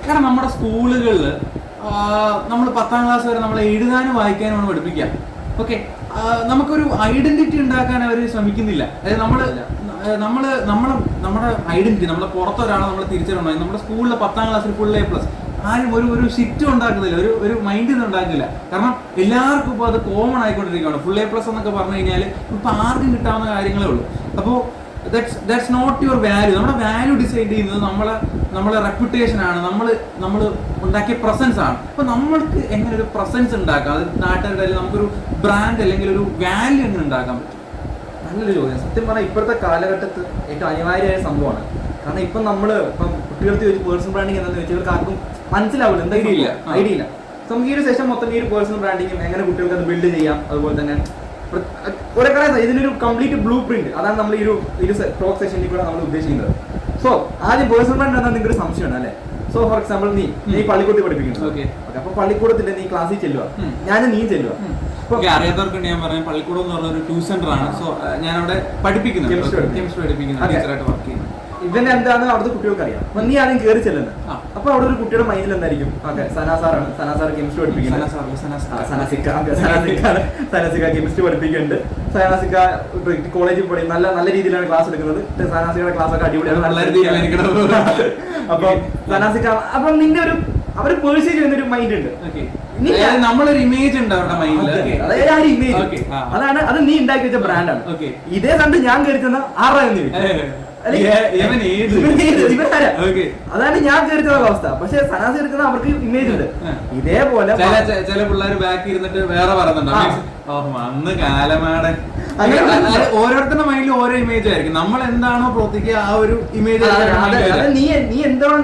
കാരണം നമ്മുടെ സ്കൂളുകളിൽ നമ്മൾ 10ാം ക്ലാസ് വരെ നമ്മളെ എഴുതാനും വായിക്കാനുമാണ് പഠിപ്പിക്കുക. ഓക്കെ, നമുക്കൊരു ഐഡന്റിറ്റി ഉണ്ടാക്കാൻ അവർ ശ്രമിക്കുന്നില്ല. അതായത് നമ്മുടെ ഐഡന്റിറ്റി, നമ്മളെ പുറത്തൊരാളെ നമ്മൾ തിരിച്ചറിയണം. നമ്മുടെ സ്കൂളിലെ 10ാം ക്ലാസ്സിൽ ഫുൾ A+, ആരും ഒരു ഷിറ്റ് ഉണ്ടാക്കുന്നില്ല, ഒരു മൈൻഡിൽ നിന്ന് ഉണ്ടാക്കില്ല. കാരണം എല്ലാവർക്കും ഇപ്പോൾ അത് കോമൺ ആയിക്കൊണ്ടിരിക്കുകയാണ്. ഫുൾ A+ എന്നൊക്കെ പറഞ്ഞു കഴിഞ്ഞാൽ ഇപ്പം ആർക്കും കിട്ടാവുന്ന കാര്യങ്ങളേ ഉള്ളൂ. അപ്പോൾ ദാറ്റ്സ് നോട്ട് യുവർ വാല്യൂ. നമ്മുടെ വാല്യൂ ഡിസൈഡ് ചെയ്യുന്നത് നമ്മളെ റെപ്യൂട്ടേഷൻ ആണ്, നമ്മൾ ഉണ്ടാക്കിയ പ്രസൻസ് ആണ്. അപ്പോൾ നമ്മൾക്ക് എങ്ങനെ ഒരു പ്രസൻസ് ഉണ്ടാക്കാം, അത് നാട്ടുകാരുടെ നമുക്കൊരു ബ്രാൻഡ് അല്ലെങ്കിൽ ഒരു വാല്യൂ എങ്ങനെ ഉണ്ടാക്കാൻ പറ്റും? നല്ലൊരു ചോദ്യം. സത്യം പറഞ്ഞാൽ ഇപ്പോഴത്തെ കാലഘട്ടത്തിൽ ഏറ്റവും അനിവാര്യമായ സംഭവമാണ്. കാരണം ഇപ്പം കുട്ടികൾക്ക് ചോദിച്ച് പേഴ്സണൽ ബ്രാൻഡിങ് എന്താണെന്ന് വെച്ചാൽ ഇവർക്ക് ആർക്കും മനസ്സിലാവില്ല, എന്തെങ്കിലും ഐഡിയ ഇല്ല. നമുക്ക് ഈ ഒരു സെഷൻ മൊത്തം ഈ ഒരു പേഴ്സണൽ ബ്രാൻഡിങ്ങും എങ്ങനെ കുട്ടികൾക്ക് അത് ബിൽഡ് ചെയ്യാം, അതുപോലെ തന്നെ കുറെ കാര്യം ഇതിനൊരു കംപ്ലീറ്റ് ബ്ലൂ പ്രിന്റ്, അതാണ് നമ്മൾ ഈ ഒരു ടോക്ക് സെഷനിൽ കൂടെ നമ്മൾ ഉദ്ദേശിക്കുന്നത്. സോ ആദ്യം പേഴ്സണൽ ബ്രാൻഡ് എന്താ നിങ്ങൾക്ക് ഒരു സംശയമാണ് അല്ലേ? സോ ഫോർ എക്സാമ്പിൾ നീ പള്ളിക്കൂടത്തിൽ പഠിപ്പിക്കുന്നു. അപ്പൊ പള്ളിക്കൂടത്തിൽ നീ ക്ലാസ്സിൽ ചെല്ലുക, നീ ചെല്ലുക. അറിയാത്തവർക്ക് ഞാൻ പറയാം, പള്ളിക്കൂടം എന്ന് പറഞ്ഞ ഒരു ട്യൂഷൻ സെന്റർ ആണ്. സോ ഞാൻ അവിടെ പഠിപ്പിക്കുന്നു, കെമിസ്ട്രി പഠിപ്പിക്കുന്നു, ടീച്ചറായിട്ട് വർക്ക് ചെയ്യുന്നു. ഇവന്റെ എന്താണ് അവിടുത്തെ കുട്ടികൾക്ക് അറിയാം. അപ്പൊ നീ ആദ്യം കയറി ചെല്ലുന്നത്. അപ്പൊ അവിടെ ഒരു കുട്ടിയുടെ മൈൻഡിൽ എന്തായിരിക്കും? ഓക്കെ, സനാസാറാണ്, സനാസാർ കെമിസ്ട്രി പഠിപ്പിക്കുന്നത്, സനാസിക്ക കെമിസ്ട്രി പഠിപ്പിക്കുന്നുണ്ട്, സനാസിക്ക കോളേജിൽ പോയി നല്ല രീതിയിലാണ് ക്ലാസ് എടുക്കുന്നത്, സനാസിക്കയുടെ ക്ലാസ് ഒക്കെ അടിപൊളിയാണ്, നല്ല രീതിയിലാണ്. അപ്പൊ സനാസിക്ക, അപ്പൊ നിന്റെ അവര് പേഴ്സീവ് ചെയ്യുന്നൊരു മൈൻഡ് ഉണ്ട്, നമ്മളൊരു ഇമേജ് ഉണ്ട് അവരുടെ മൈൻഡിൽ. അതാണ് അത് നീ ഉണ്ടാക്കി വെച്ച ബ്രാൻഡാണ്. ഇതേ കണ്ട് ഞാൻ കരുതുന്ന ആറായിരുന്നു, അതാണ് ഞാൻ കരുതുന്ന അവസ്ഥ. പക്ഷെ സനാസ് എടുക്കുന്ന അവർക്ക് ഇമേജ് ഉണ്ട്. ഇതേപോലെ ചില പിള്ളേർ ബാക്കി ഇരുന്നിട്ട് വേറെ പറയുന്നുണ്ട്, അന്ന് കാലമാടൻ. ഓരോരുത്തരുടെ മൈൻഡിൽ ഓരോ ഇമേജ് ആയിരിക്കും. നമ്മൾ എന്താണോ പ്രവർത്തിക്കുക ആ ഒരു ഇമേജ്. നീ എന്താണോ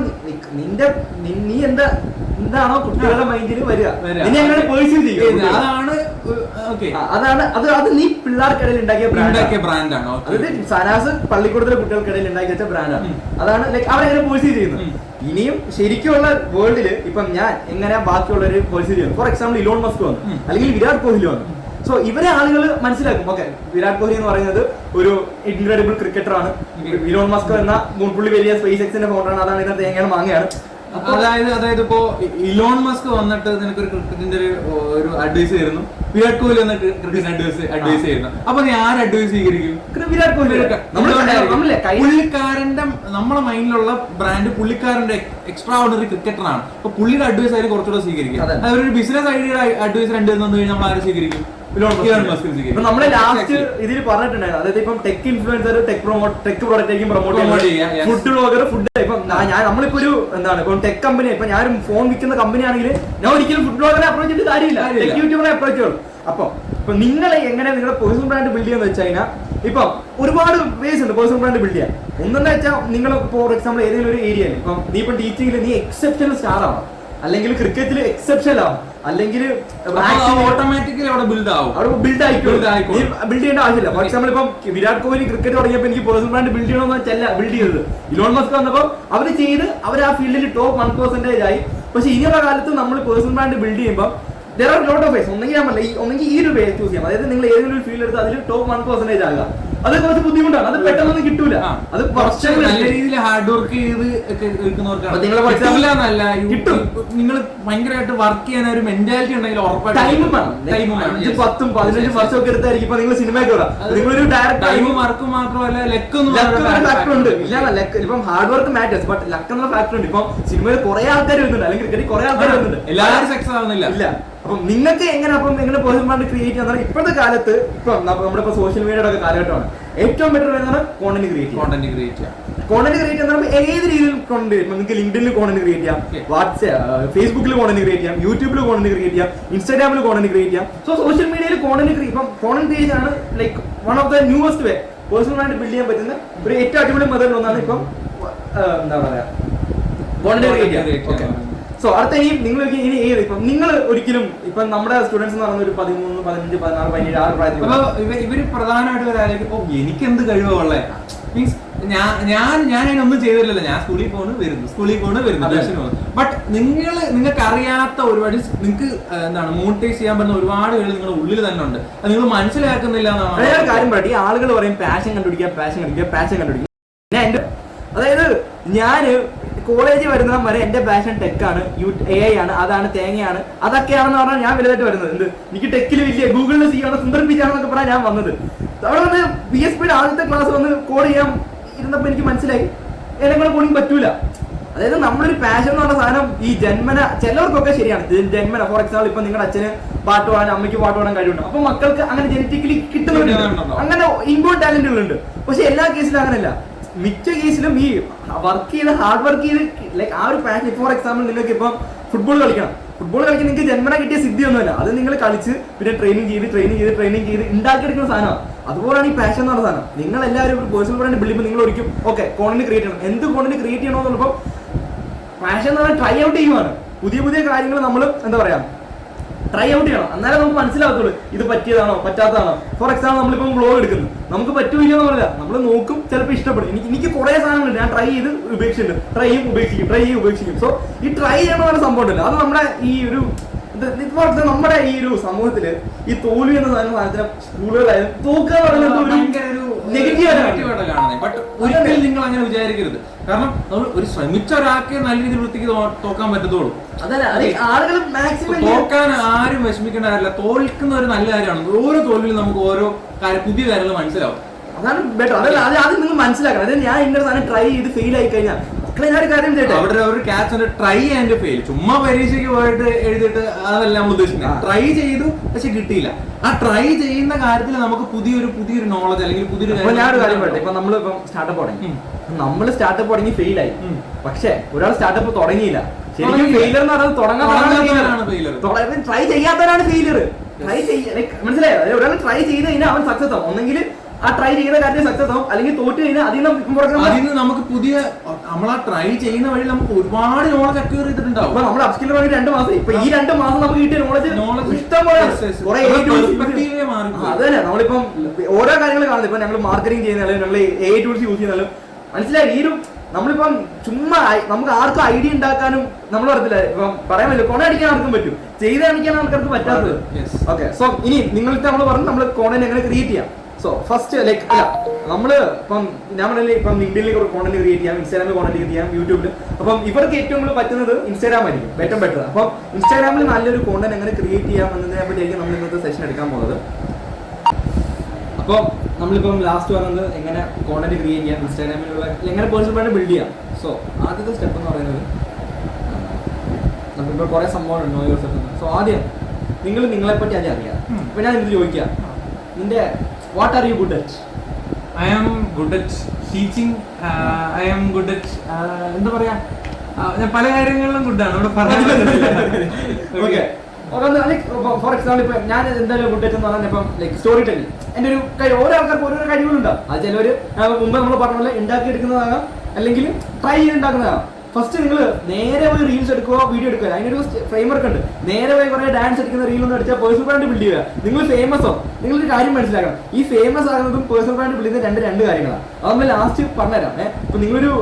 നീ എന്താണോ കുട്ടികളുടെ മൈൻഡിൽ വരിക, അതാണ് അത് നീ പിള്ളേർക്കിടയിൽ ഉണ്ടാക്കിയ ബ്രാൻഡാണ്. അതായത് സനാസ് പള്ളിക്കൂടത്തിലെ കുട്ടികൾക്കിടയിൽ ഉണ്ടാക്കി വെച്ച ബ്രാൻഡാണ്. അതാണ് ലൈക്ക് അവരെങ്ങനെ പേഴ്സീവ് ചെയ്യുന്നത്. ഇനിയും ശരിക്കുള്ള വേൾഡിൽ ഇപ്പം ഞാൻ എങ്ങനെ ബാക്കിയുള്ളവര് പേഴ്സീവ് ചെയ്യുന്നു. ഫോർ എക്സാമ്പിൾ ഇലോൺ മസ്ക് വന്നു, അല്ലെങ്കിൽ വിരാട് കോഹ്ലി വന്നു. സോ ഇവരെ ആളുകൾ മനസ്സിലാക്കും, ഓക്കെ വിരാട് കോഹ്ലി എന്ന് പറയുന്നത് ഒരു ഇൻക്രെഡിബിൾ ക്രിക്കറ്റർ ആണ്, ഇലോൺ മസ്ക് എന്ന പുള്ളി വലിയ സ്പേസ് എക്സിന്റെ ഫൗണ്ടറാണ്, അതാണ് ഇതിനകത്ത് എങ്ങനെ മാങ്ങയാണ്. അതായത് ഇപ്പോ ഇലോൺ മസ്ക് വന്നിട്ട് നിനക്കൊരു ക്രിക്കറ്റിന്റെ ഒരു അഡ്വൈസ് തരുന്നു, വിരാട് കോഹ്ലി വന്നിട്ട് ക്രിക്കറ്റ് അഡ്വൈസ് ചെയ്യുന്നു. അപ്പൊ നീ ആര് അഡ്വൈസ് സ്വീകരിക്കും? വിരാട് കോഹ്ലി. പുള്ളിക്കാരന്റെ നമ്മളെ മൈൻഡിലുള്ള ബ്രാൻഡ് പുള്ളിക്കാരന്റെ എക്സ്ട്രാ ഓർഡിനറി ക്രിക്കറ്ററാണ്. അപ്പൊ പുള്ളിയുടെ അഡ്വൈസ് ആയാലും കുറച്ചുകൂടെ സ്വീകരിക്കും. അതൊരു ബിസിനസ് ഐഡിയ അഡ്വൈസ് രണ്ടു വന്നു കഴിഞ്ഞാൽ നമ്മൾ ആരെ സ്വീകരിക്കും? നമ്മള് ലാസ്റ്റ് ഇതിൽ പറഞ്ഞിട്ടുണ്ടായിരുന്നു. അതായത് ഇപ്പം tech influencer tech product promote ചെയ്യാം, ഫുഡ് ബ്ലോഗർ ഫുഡ്. ഇപ്പം നമ്മളിപ്പോ ഒരു എന്താണ് ഇപ്പൊ ടെക് കമ്പനി, ഇപ്പൊ ഞാനൊരു ഫോൺ വിൽക്കുന്ന കമ്പനി ആണെങ്കിൽ ഞാൻ ഒരിക്കലും ഫുഡ് ബ്ലോഗറെ അപ്രോച്ച് ചെയ്തിട്ട് കാര്യമില്ല, ടെക് യൂട്യൂബറെ അപ്രോച്ച് ചെയ്യും. അപ്പൊ നിങ്ങൾ എങ്ങനെ നിങ്ങളുടെ പേഴ്സണൽ ബ്രാൻഡ് ബിൽഡ് ചെയ്യാന്ന് വെച്ച് കഴിഞ്ഞാൽ ഇപ്പൊ ഒരുപാട് വേസ് ഉണ്ട് പേഴ്സണൽ ബ്രാൻഡ് ബിൽഡ് ചെയ്യാൻ. ഒന്നെന്ന് വെച്ചാൽ നിങ്ങൾ ഫോർ എക്സാമ്പിൾ ഏതെങ്കിലും ഒരു ഏരിയയിൽ ഇപ്പം നീ ഇപ്പം ടീച്ചിങ്ങിൽ നീ എക്സെപ്ഷണൽ സ്റ്റാർ ആവാം, അല്ലെങ്കിൽ ക്രിക്കറ്റിൽ എക്സെപ്ഷണൽ ആവും, അല്ലെങ്കിൽ ഓട്ടോമാറ്റിക്കലി അവിടെ ബിൽഡ് ആവും, അവിടെ ബിൽഡ് ചെയ്യേണ്ട ആവശ്യമില്ല. ഫോർ എക്സാമ്പിൾ ഇപ്പം വിരാട് കോഹ്ലി ക്രിക്കറ്റ് തുടങ്ങിയപ്പോൾ എനിക്ക് പേഴ്സണൽ ബ്രാൻഡ് ബിൽഡ് ചെയ്യണമെന്ന് വെച്ചല്ല ബിൽഡ് ചെയ്തത്. ഇലോൺ മസ്ക് വന്നപ്പോൾ അവർ ചെയ്ത് അവർ ആ ഫീൽഡിൽ ടോപ്പ് 1% ആയി. പക്ഷെ ഇനിയുള്ള കാലത്ത് നമ്മൾ പേഴ്സണൽ ബ്രാൻഡ് ബിൽഡ് ചെയ്യുമ്പോൾ there are lot of ways. ഒന്നെങ്കിൽ ഈ ഒരു വേ ചൂസ് ചെയ്യാം. അതായത് നിങ്ങൾ ഏതെങ്കിലും ഒരു ഫീൽഡ് എടുത്ത് അതിൽ ടോപ്പ് 1% ആകുക. അത് കുറച്ച് ബുദ്ധിമുട്ടാണ്, അത് പെട്ടെന്നൊന്നും കിട്ടൂല. അത് നല്ല രീതിയിൽ ഹാർഡ് വർക്ക് ചെയ്ത് കിട്ടും. നിങ്ങൾ ഭയങ്കരമായിട്ട് വർക്ക് ചെയ്യാൻ ഒരു മെന്റാലിറ്റി ഉണ്ടെങ്കിൽ ഉറപ്പായിട്ടും 10-15 വർഷമൊക്കെ എടുത്തായിരിക്കും ഇപ്പൊ നിങ്ങൾ സിനിമയ്ക്ക് വരാം. നിങ്ങളൊരു ഡയറക്റ്റ് ടൈം വർക്ക് മാത്രമല്ല ലക്ക് ഫാക്ടർ ഉണ്ട്. ഇല്ല, ഇപ്പം hard work matters, but luck എന്നുള്ള ഫാക്ടർ ഉണ്ട്. ഇപ്പം സിനിമയിൽ കുറെ ആൾക്കാർ വരുന്നുണ്ട്, അല്ലെങ്കിൽ ക്രിക്കറ്റിൽ കുറെ ആൾക്കാർ വരുന്നുണ്ട്, എല്ലാവരും സക്സസ് ആവുന്നില്ല. ഇല്ല, അപ്പം നിങ്ങൾക്ക് എങ്ങനെ പേഴ്സണൽ ബ്രാൻഡ് ക്രിയേറ്റ് ചെയ്യാൻ ഇപ്പോഴത്തെ കാലത്ത് ഇപ്പൊ നമ്മുടെ സോഷ്യൽ മീഡിയയുടെ ഒക്കെ കാലഘട്ടമാണ്. ഏറ്റവും ബെറ്റർ വരുന്നത് കോണ്ടന്റ് ക്രിയേറ്റ് ചെയ്യാം. ഏത് രീതിയിൽ കോണ്ടന്റ് ക്രിയേറ്റ്? നിങ്ങൾക്ക് ലിങ്ക്ഡിനിൽ കോണ്ടന്റ് ക്രിയേറ്റ് ചെയ്യാം, ഫേസ്ബുക്കിൽ കോണ്ടന്റ് ക്രിയേറ്റ് ചെയ്യാം, യൂട്യൂബിൽ കോണ്ടന്റ് ക്രിയേറ്റ് ചെയ്യാം, ഇൻസ്റ്റാഗ്രാമിൽ കോണ്ടന്റ് ക്രിയേറ്റ് ചെയ്യാം. സോ സോഷ്യൽ മീഡിയയിൽ കോണ്ടന്റ് ക്രിയേഷൻ ആണ് like one of the newest way personal brand build ചെയ്യാൻ പറ്റുന്ന ഒരു ഏറ്റവും അടിപൊളി മെത്തേഡിൽ ഒന്നാണ് ഇപ്പം എന്താ പറയാ കോണ്ടന്റ് ക്രിയേറ്റ് ചെയ്യാം. സോ അടുത്ത ഇപ്പം നിങ്ങൾ ഒരിക്കലും ഇപ്പൊ നമ്മുടെ സ്റ്റുഡൻസ് എന്ന് പറയുന്ന ഒരു 13, 15, 16, 17, 6 പ്രായത്തിൽ ഇവര് പ്രധാനമായിട്ട് എനിക്ക് എന്ത് കഴിവുള്ളേ മീൻസ് ഞാൻ അതിനൊന്നും ചെയ്തില്ലല്ലോ. ഞാൻ സ്കൂളിൽ വരുന്നു. ബട്ട് നിങ്ങൾക്ക് അറിയാത്ത ഒരുപാട് നിങ്ങൾക്ക് എന്താണ് മോണിറ്റൈസ് ചെയ്യാൻ പറ്റുന്ന ഒരുപാട് പേര് നിങ്ങളുടെ ഉള്ളിൽ തന്നെ ഉണ്ട്. അത് നിങ്ങൾ മനസ്സിലാക്കുന്നില്ല എന്നാണ് കാര്യം. പറയും ഈ ആളുകൾ പറയും പാഷൻ കണ്ടുപിടിക്കുക. അതായത് ഞാന് കോളേജിൽ വരുന്ന വരെ എന്റെ പാഷൻ ടെക്കാണ്, AI ആണ്, അതാണ് തേങ്ങയാണ്, അതൊക്കെയാണെന്ന് പറഞ്ഞാൽ ഞാൻ വലുതായിട്ട് വരുന്നത്. എന്ത് എനിക്ക് ടെക്കിൽ വലിയ ഗൂഗിളിൽ ചെയ്യണം, സുന്ദർ പിച്ചാണെന്നൊക്കെ പറഞ്ഞാൽ ഞാൻ വന്നത്. അവിടെ വന്ന് PSPയുടെ ആദ്യത്തെ ക്ലാസ് വന്ന് കോഡ് ചെയ്യാൻ ഇരുന്നപ്പോൾ എനിക്ക് മനസ്സിലായി എന്നെ കൂടെ കോഡിങ് പറ്റൂല. അതായത് നമ്മളൊരു പാഷൻ എന്ന് പറഞ്ഞ സാധനം ഈ ജന്മന, ചിലവർക്കൊക്കെ ശരിയാണ് ജന്മന. ഫോർ എക്സാമ്പിൾ ഇപ്പൊ നിങ്ങളുടെ അച്ഛന് പാട്ട് പാടാൻ, അമ്മയ്ക്ക് പാട്ട് പാടാൻ കഴിവുണ്ട്, അപ്പൊ മക്കൾക്ക് അങ്ങനെ ജനറ്റിക്കലി കിട്ടുന്നുണ്ട്, അങ്ങനെ ഇൻബോൺ ടാലന്റുകളുണ്ട്. പക്ഷെ എല്ലാ കേസിലും അങ്ങനെയല്ല. മിക്ക കേസിലും ഈ വർക്ക് ചെയ്ത് ഹാർഡ് വർക്ക് ചെയ്ത് ലൈക്ക് ആ ഒരു പാഷൻ. ഫോർ എക്സാമ്പിൾ നിങ്ങൾക്ക് ഇപ്പം ഫുട്ബോൾ കളിക്കണം, ഫുട്ബോൾ കളിക്കാൻ നിങ്ങൾക്ക് ജന്മന കിട്ടിയ സിദ്ധിയൊന്നുമല്ല, അത് നിങ്ങൾ കളിച്ച് പിന്നെ ട്രെയിനിങ് ചെയ്ത് ഉണ്ടാക്കിയെടുക്കുന്ന സാധനമാണ്. അതുപോലെയാണ് ഈ പാഷൻ എന്ന് പറഞ്ഞ സാധനം. നിങ്ങൾ എല്ലാവരും ഒരു പേഴ്സണൽ ബ്രാൻഡ് ബിൽഡ് ചെയ്യുമ്പോൾ നിങ്ങൾ ഒരിക്കലും ഓക്കെ കോണ്ടന്റ് ക്രിയേറ്റ് ചെയ്യണം. എന്ത് കോണ്ടന്റ് ക്രിയേറ്റ് ചെയ്യണമെന്നുള്ളപ്പോൾ പാഷൻ എന്ന് പറഞ്ഞാൽ ട്രൈ ഔട്ട് ചെയ്യുവാണ്. പുതിയ കാര്യങ്ങൾ നമ്മൾ എന്താ പറയാ ട്രൈ ഔട്ട് ചെയ്യണം, എന്നാലേ നമുക്ക് മനസ്സിലാകത്തുള്ളൂ ഇത് പറ്റിയതാണോ പറ്റാത്തതാണോ. ഫോർ എക്സാമ്പിൾ നമ്മളിപ്പം വ്ളോഗ് എടുക്കുന്നു, നമുക്ക് പറ്റൂല്ലോ എന്ന് പറഞ്ഞാൽ നമ്മൾ നോക്കും, ചിലപ്പോൾ ഇഷ്ടപ്പെടും. എനിക്ക് കുറെ സാധനങ്ങളുണ്ട്, ഞാൻ ട്രൈ ചെയ്ത് ഉപേക്ഷിച്ചിട്ടുണ്ട്, ട്രൈ ചെയ്യും ഉപേക്ഷിക്കും. സോ ഈ ട്രൈ ചെയ്യണമെന്ന് പറഞ്ഞ സംഭവം ഉണ്ടല്ലോ, അത് നമ്മുടെ ഈ ഒരു നമ്മുടെ ഈ ഒരു സമൂഹത്തില് ഈ തോൽവി എന്ന സാധനത്തിന് സ്കൂളുകളായാലും തോക്കുക ഒരിക്കലും നിങ്ങൾ അങ്ങനെ വിചാരിക്കരുത്. കാരണം നമ്മൾ ഒരു ശ്രമിച്ച ഒരാൾക്ക് നല്ല രീതിയിൽ വൃത്തിക്ക് തോക്കാൻ പറ്റത്തുള്ളൂ. ആളുകൾ മാക്സിമം തോക്കാൻ ആരും വിഷമിക്കേണ്ട കാര്യമില്ല. തോൽക്കുന്ന ഒരു നല്ല കാര്യമാണ്. ഓരോ തോൽവിലും നമുക്ക് ഓരോ പുതിയ കാര്യങ്ങൾ മനസ്സിലാവും. അതാണ് ബെറ്റർ. അതല്ല അത് ആദ്യം നിങ്ങൾ മനസ്സിലാക്കണം. അതായത് ഞാൻ ഇന്ന സാധനം ട്രൈ ചെയ്ത് ഫെയിൽ ആയി കഴിഞ്ഞാൽ അവിടെ ഒരു ക്യാച്ച് ഉണ്ട്, ട്രൈ ആൻഡ് ഫെയിൽ. ചുമ്മാ പരീക്ഷയ്ക്ക് പോയിട്ട് എഴുതിയിട്ട് അതല്ല നമ്മൾ ഉദ്ദേശിക്കുന്നത്. ട്രൈ ചെയ്തു പക്ഷെ കിട്ടിയില്ല. ആ ട്രൈ ചെയ്യുന്ന കാര്യത്തിൽ നമുക്ക് പുതിയൊരു നോളജ് അല്ലെങ്കിൽ പുതിയൊരു ഞാനൊരു കാര്യം പറയട്ടെ. ഇപ്പൊ നമ്മളിപ്പം സ്റ്റാർട്ടപ്പ് തുടങ്ങി, നമ്മൾ സ്റ്റാർട്ടപ്പ് തുടങ്ങി ഫെയിൽ ആയി. പക്ഷെ ഒരാൾ സ്റ്റാർട്ടപ്പ് തുടങ്ങിയില്ല. ശരിക്കും ഫെയിലർ എന്ന് പറയുന്നത് തുടങ്ങാൻ ട്രൈ ചെയ്യാത്തവരാണ് ഫെയിലർ. ട്രൈ മനസ്സിലായോ? ഒരാൾ ട്രൈ ചെയ്ത് കഴിഞ്ഞാൽ അവൻ സക്സസ് ആവും. ഒന്നെങ്കിൽ ആ ട്രൈ ചെയ്യുന്ന കാര്യത്തിൽ സക്സസ് ആവും, അല്ലെങ്കിൽ തോറ്റ് കഴിഞ്ഞാൽ അതിൽ നിന്ന് നമുക്ക് പുതിയ നമ്മൾ ആ ട്രൈ ചെയ്യുന്ന വഴി നമുക്ക് ഒരുപാട് നോളജ് അക്വയർ ചെയ്തിട്ടുണ്ടാവും. അപ്പൊ നമ്മൾ അപ്സ്കിൽ വേണ്ടി 2 മാസം, ഇപ്പൊ ഈ 2 മാസം നമുക്ക് കിട്ടിയ നോളജ് ഇഷ്ടംപോലെ. അത് തന്നെ നമ്മളിപ്പം ഓരോ കാര്യങ്ങൾ കാണുന്നത്. ഇപ്പൊ ഞങ്ങൾ മാർക്കറ്റിംഗ് ചെയ്യുന്നാലും ഞങ്ങൾ AI ടൂൾസ് യൂസ് ചെയ്യുന്നാലും മനസ്സിലായി. ഈ ഒരു നമ്മളിപ്പം ചുമ്മാ നമുക്ക് ആർക്കും ഐഡിയ ഉണ്ടാക്കാനും നമ്മൾ പറഞ്ഞില്ല, ഇപ്പം പറയാൻ പറ്റില്ല, കൊണ അടിക്കാൻ ആർക്കും പറ്റും, ചെയ്ത് കാണിക്കാൻ ആൾക്കാർക്ക് പറ്റാത്തത്. ഓക്കെ, സോ ഇനി നിങ്ങൾക്ക് നമ്മൾ പറഞ്ഞു നമ്മൾ കോണ്ടന്റ് എങ്ങനെ ക്രിയേറ്റ് ചെയ്യാം. സോ ഫസ്റ്റ് ലൈക്ക് അല്ല നമ്മള് ഇപ്പം ഞാൻ പറഞ്ഞില്ലേ, ഇപ്പം ലിങ്ക്ഡിനിൽ കോണ്ടന്റ് ക്രിയേറ്റ് ചെയ്യാം, ഇൻസ്റ്റാഗ്രാമിൽ കോണ്ടന്റ് ക്രിയേറ്റ് ചെയ്യാം, യൂട്യൂബിൽ. അപ്പം ഇവർക്ക് ഏറ്റവും കൂടുതൽ പറ്റുന്നത് ഇൻസ്റ്റാഗ്രാം ആയിരിക്കും ഏറ്റവും ബെറ്റർ. അപ്പം ഇൻസ്റ്റാഗ്രാമിൽ നല്ലൊരു കോണ്ടന്റ് എങ്ങനെ ക്രിയേറ്റ് ചെയ്യാം എന്നതിനെ പറ്റിയായിരിക്കും നമ്മൾ ഇന്നത്തെ സെഷൻ എടുക്കാൻ പോകുന്നത്. അപ്പോൾ നമ്മളിപ്പം ലാസ്റ്റ് പറഞ്ഞത് എങ്ങനെ കോണ്ടന്റ് ക്രിയേറ്റ് ചെയ്യാം, ഇൻസ്റ്റാഗ്രാമിലുള്ള എങ്ങനെ പേഴ്സണൽ ബ്രാൻഡ് ബിൽഡ് ചെയ്യാം. സോ ആദ്യത്തെ സ്റ്റെപ്പ് എന്ന് പറയുന്നത് നമുക്കിപ്പോൾ കുറേ സംഭവം നോ യുവർ സെൽഫ്. സോ ആദ്യം നിങ്ങളെ പറ്റി ആദ്യം അറിയാം. ഇപ്പൊ ഞാൻ ഇത് ചോദിക്കാം, നിന്റെ what are you good at? I am good at teaching. I am good at എന്താ പറയാ, ഞാൻ പല കാര്യങ്ങളിലും ഗുഡാണ്. ഇവിടെ ഓക്കെ, ഫോർ എക്സാമ്പിൾ ഇപ്പൊ ഞാൻ എന്തായാലും ഗുഡ് എന്ന് പറഞ്ഞാൽ ഇപ്പം ലൈക്ക് സ്റ്റോറി ടെല്ലിംഗ് എന്റെ ഒരു ഓരോ ആൾക്കാർക്ക് ഓരോ കഴിവുകളുണ്ടാവും. അത് ചിലവര് മുമ്പ് നമ്മൾ പറഞ്ഞ പോലെ ഉണ്ടാക്കിയെടുക്കുന്നതാകാം, അല്ലെങ്കിൽ ട്രൈ ചെയ്തുണ്ടാക്കുന്നതാകാം. ഫസ്റ്റ് നിങ്ങൾ നേരെ പോയി റീൽസ് എടുക്കുക, വീഡിയോ എടുക്കുക, അതിനൊരു ഫ്രെയിം വർക്ക് ഉണ്ട്. നേരെ പോയി കുറെ ഡാൻസ് എടുക്കുന്ന റീൽ ഒന്നും അടിച്ചാൽ പേഴ്സണൽ ബ്രാൻഡ് ബിൽഡ് ചെയ്യുക. നിങ്ങൾ ഫേമസ് ആവും. നിങ്ങളൊരു കാര്യം മനസ്സിലാക്കണം, ഈ ഫേമസ് ആകുന്നതും പേഴ്സണൽ ബ്രാൻഡ് ബിൽഡ് ചെയ്യുന്ന രണ്ട് കാര്യങ്ങളാണ്. അതൊന്ന് ലാസ്റ്റ് പറഞ്ഞുതരാം. ഇപ്പൊ നിങ്ങളൊരു